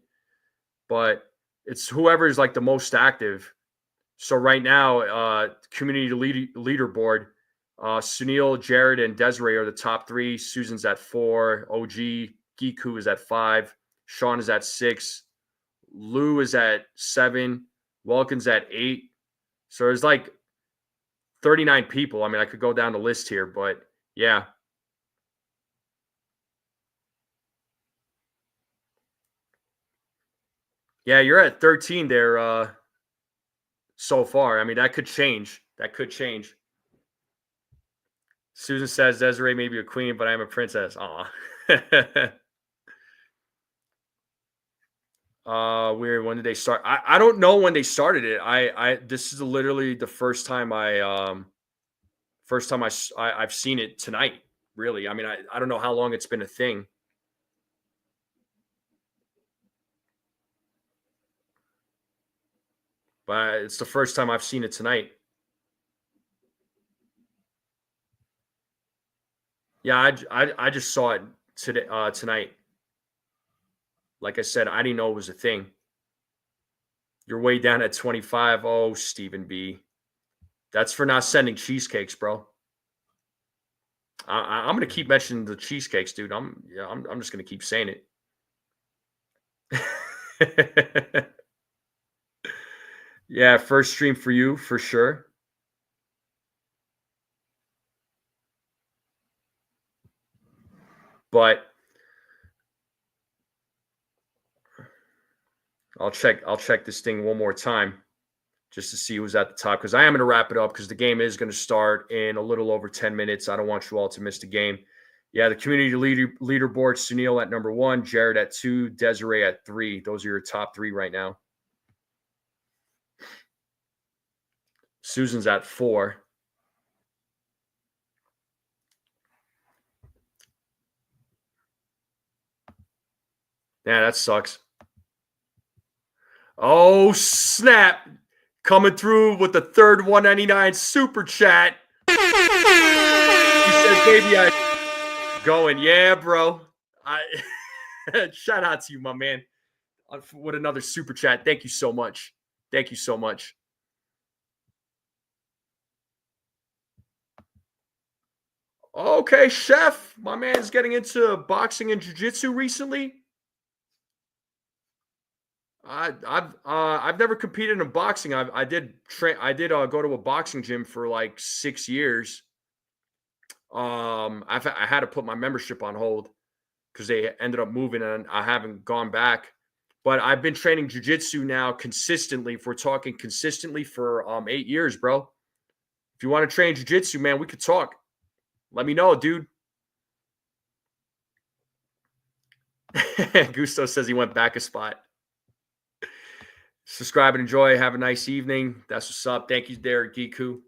but it's whoever is like the most active So right now, community leaderboard, Sunil, Jared, and Desiree are the top 3. Susan's at 4. OG, Giku is at 5. Sean is at 6. Lou is at 7. Welkin's at 8. So there's like 39 people. I mean, I could go down the list here, but yeah. Yeah, you're at 13 there so far. I mean, that could change. That could change. Susan says Desiree may be a queen, but I'm a princess. Aw. Weird. When did they start? I don't know when they started it. This is literally the first time I've seen it tonight. Really. I mean, I don't know how long it's been a thing. But it's the first time I've seen it tonight. Yeah, I just saw it today tonight. Like I said, I didn't know it was a thing. You're way down at 25. Oh, Stephen B. That's for not sending cheesecakes, bro. I'm gonna keep mentioning the cheesecakes, dude. I'm just gonna keep saying it. Yeah, first stream for you for sure. But I'll check this thing one more time just to see who's at the top, because I am going to wrap it up because the game is going to start in a little over 10 minutes. I don't want you all to miss the game. Yeah, the community leaderboard, Sunil at number 1, Jared at 2, Desiree at 3. Those are your top 3 right now. Susan's at 4. Yeah, that sucks. Oh, snap. Coming through with the third 199 super chat. He says, baby, I going. Yeah, bro. Shout out to you, my man. With another super chat. Thank you so much. Thank you so much. Okay, chef. My man's getting into boxing and jiu-jitsu recently. I've never competed in boxing. I did go to a boxing gym for like 6 years. I had to put my membership on hold because they ended up moving and I haven't gone back. But I've been training jiu-jitsu now consistently. If we're talking consistently for 8 years, bro. If you want to train jiu-jitsu, man, we could talk. Let me know, dude. Gusto says he went back a spot. Subscribe and enjoy. Have a nice evening. That's what's up. Thank you, Derek Giku.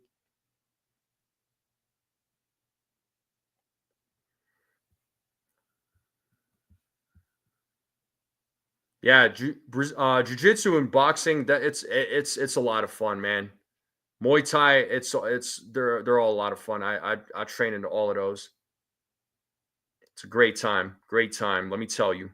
Yeah, jiu-jitsu and boxing, that it's a lot of fun, man. Muay Thai, they're all a lot of fun. I train into all of those. It's a great time. Great time, let me tell you.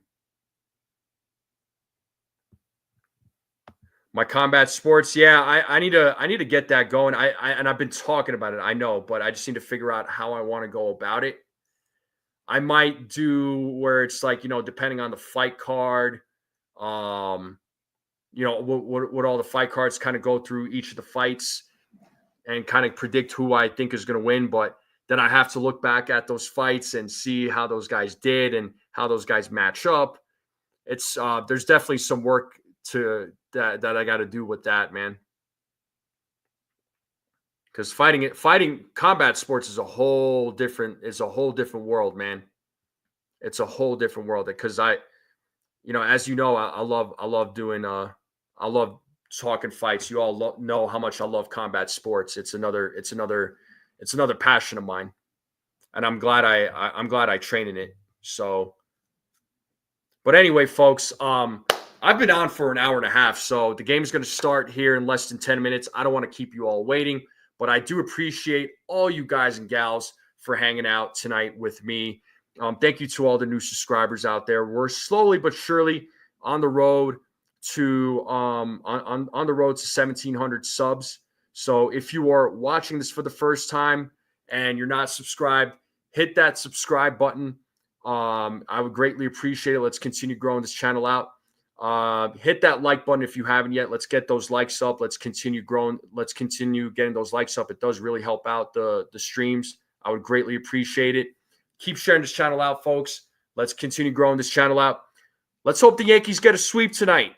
My combat sports, yeah, I need to get that going. I've been talking about it, I know, but I just need to figure out how I want to go about it. I might do where it's like, depending on the fight card, what all the fight cards kind of go through each of the fights and kind of predict who I think is going to win. But then I have to look back at those fights and see how those guys did and how those guys match up. It's there's definitely some work that I got to do with that, man. Because fighting combat sports is a whole different world, man. It's a whole different world because as you know, I love doing I love talking fights. You all know how much I love combat sports. It's another passion of mine, and I'm glad I train in it. So, but anyway, folks, I've been on for an hour and a half, so the game's going to start here in less than 10 minutes. I don't want to keep you all waiting, but I do appreciate all you guys and gals for hanging out tonight with me. Thank you to all the new subscribers out there. We're slowly but surely on the road to on the road to 1,700 subs. So if you are watching this for the first time and you're not subscribed, hit that subscribe button. I would greatly appreciate it. Let's continue growing this channel out. Hit that like button if you haven't yet. Let's get those likes up. Let's continue growing. Let's continue getting those likes up. It does really help out the streams. I would greatly appreciate it. Keep sharing this channel out, folks. Let's continue growing this channel out. Let's hope the Yankees get a sweep tonight.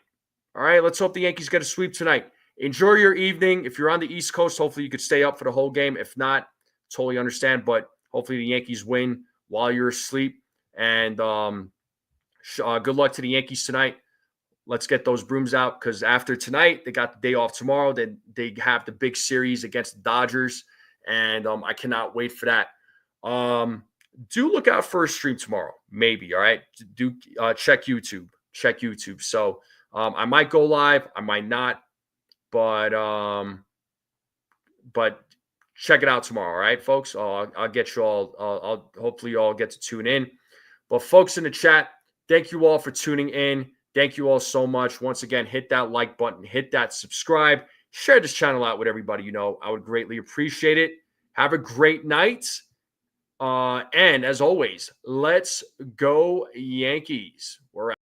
All right, let's hope the Yankees get a sweep tonight. Enjoy your evening. If you're on the East Coast, hopefully you could stay up for the whole game. If not, totally understand. But hopefully the Yankees win while you're asleep. And good luck to the Yankees tonight. Let's get those brooms out because after tonight, they got the day off tomorrow. Then they have the big series against the Dodgers. And I cannot wait for that. Do look out for a stream tomorrow. Maybe, all right? Do check YouTube. Check YouTube. So I might go live. I might not. But check it out tomorrow, all right, folks? I'll get you all. I'll hopefully you all get to tune in. But folks in the chat, thank you all for tuning in. Thank you all so much. Once again, hit that like button, hit that subscribe, share this channel out with everybody you know. I would greatly appreciate it. Have a great night. And as always, let's go Yankees. We're out.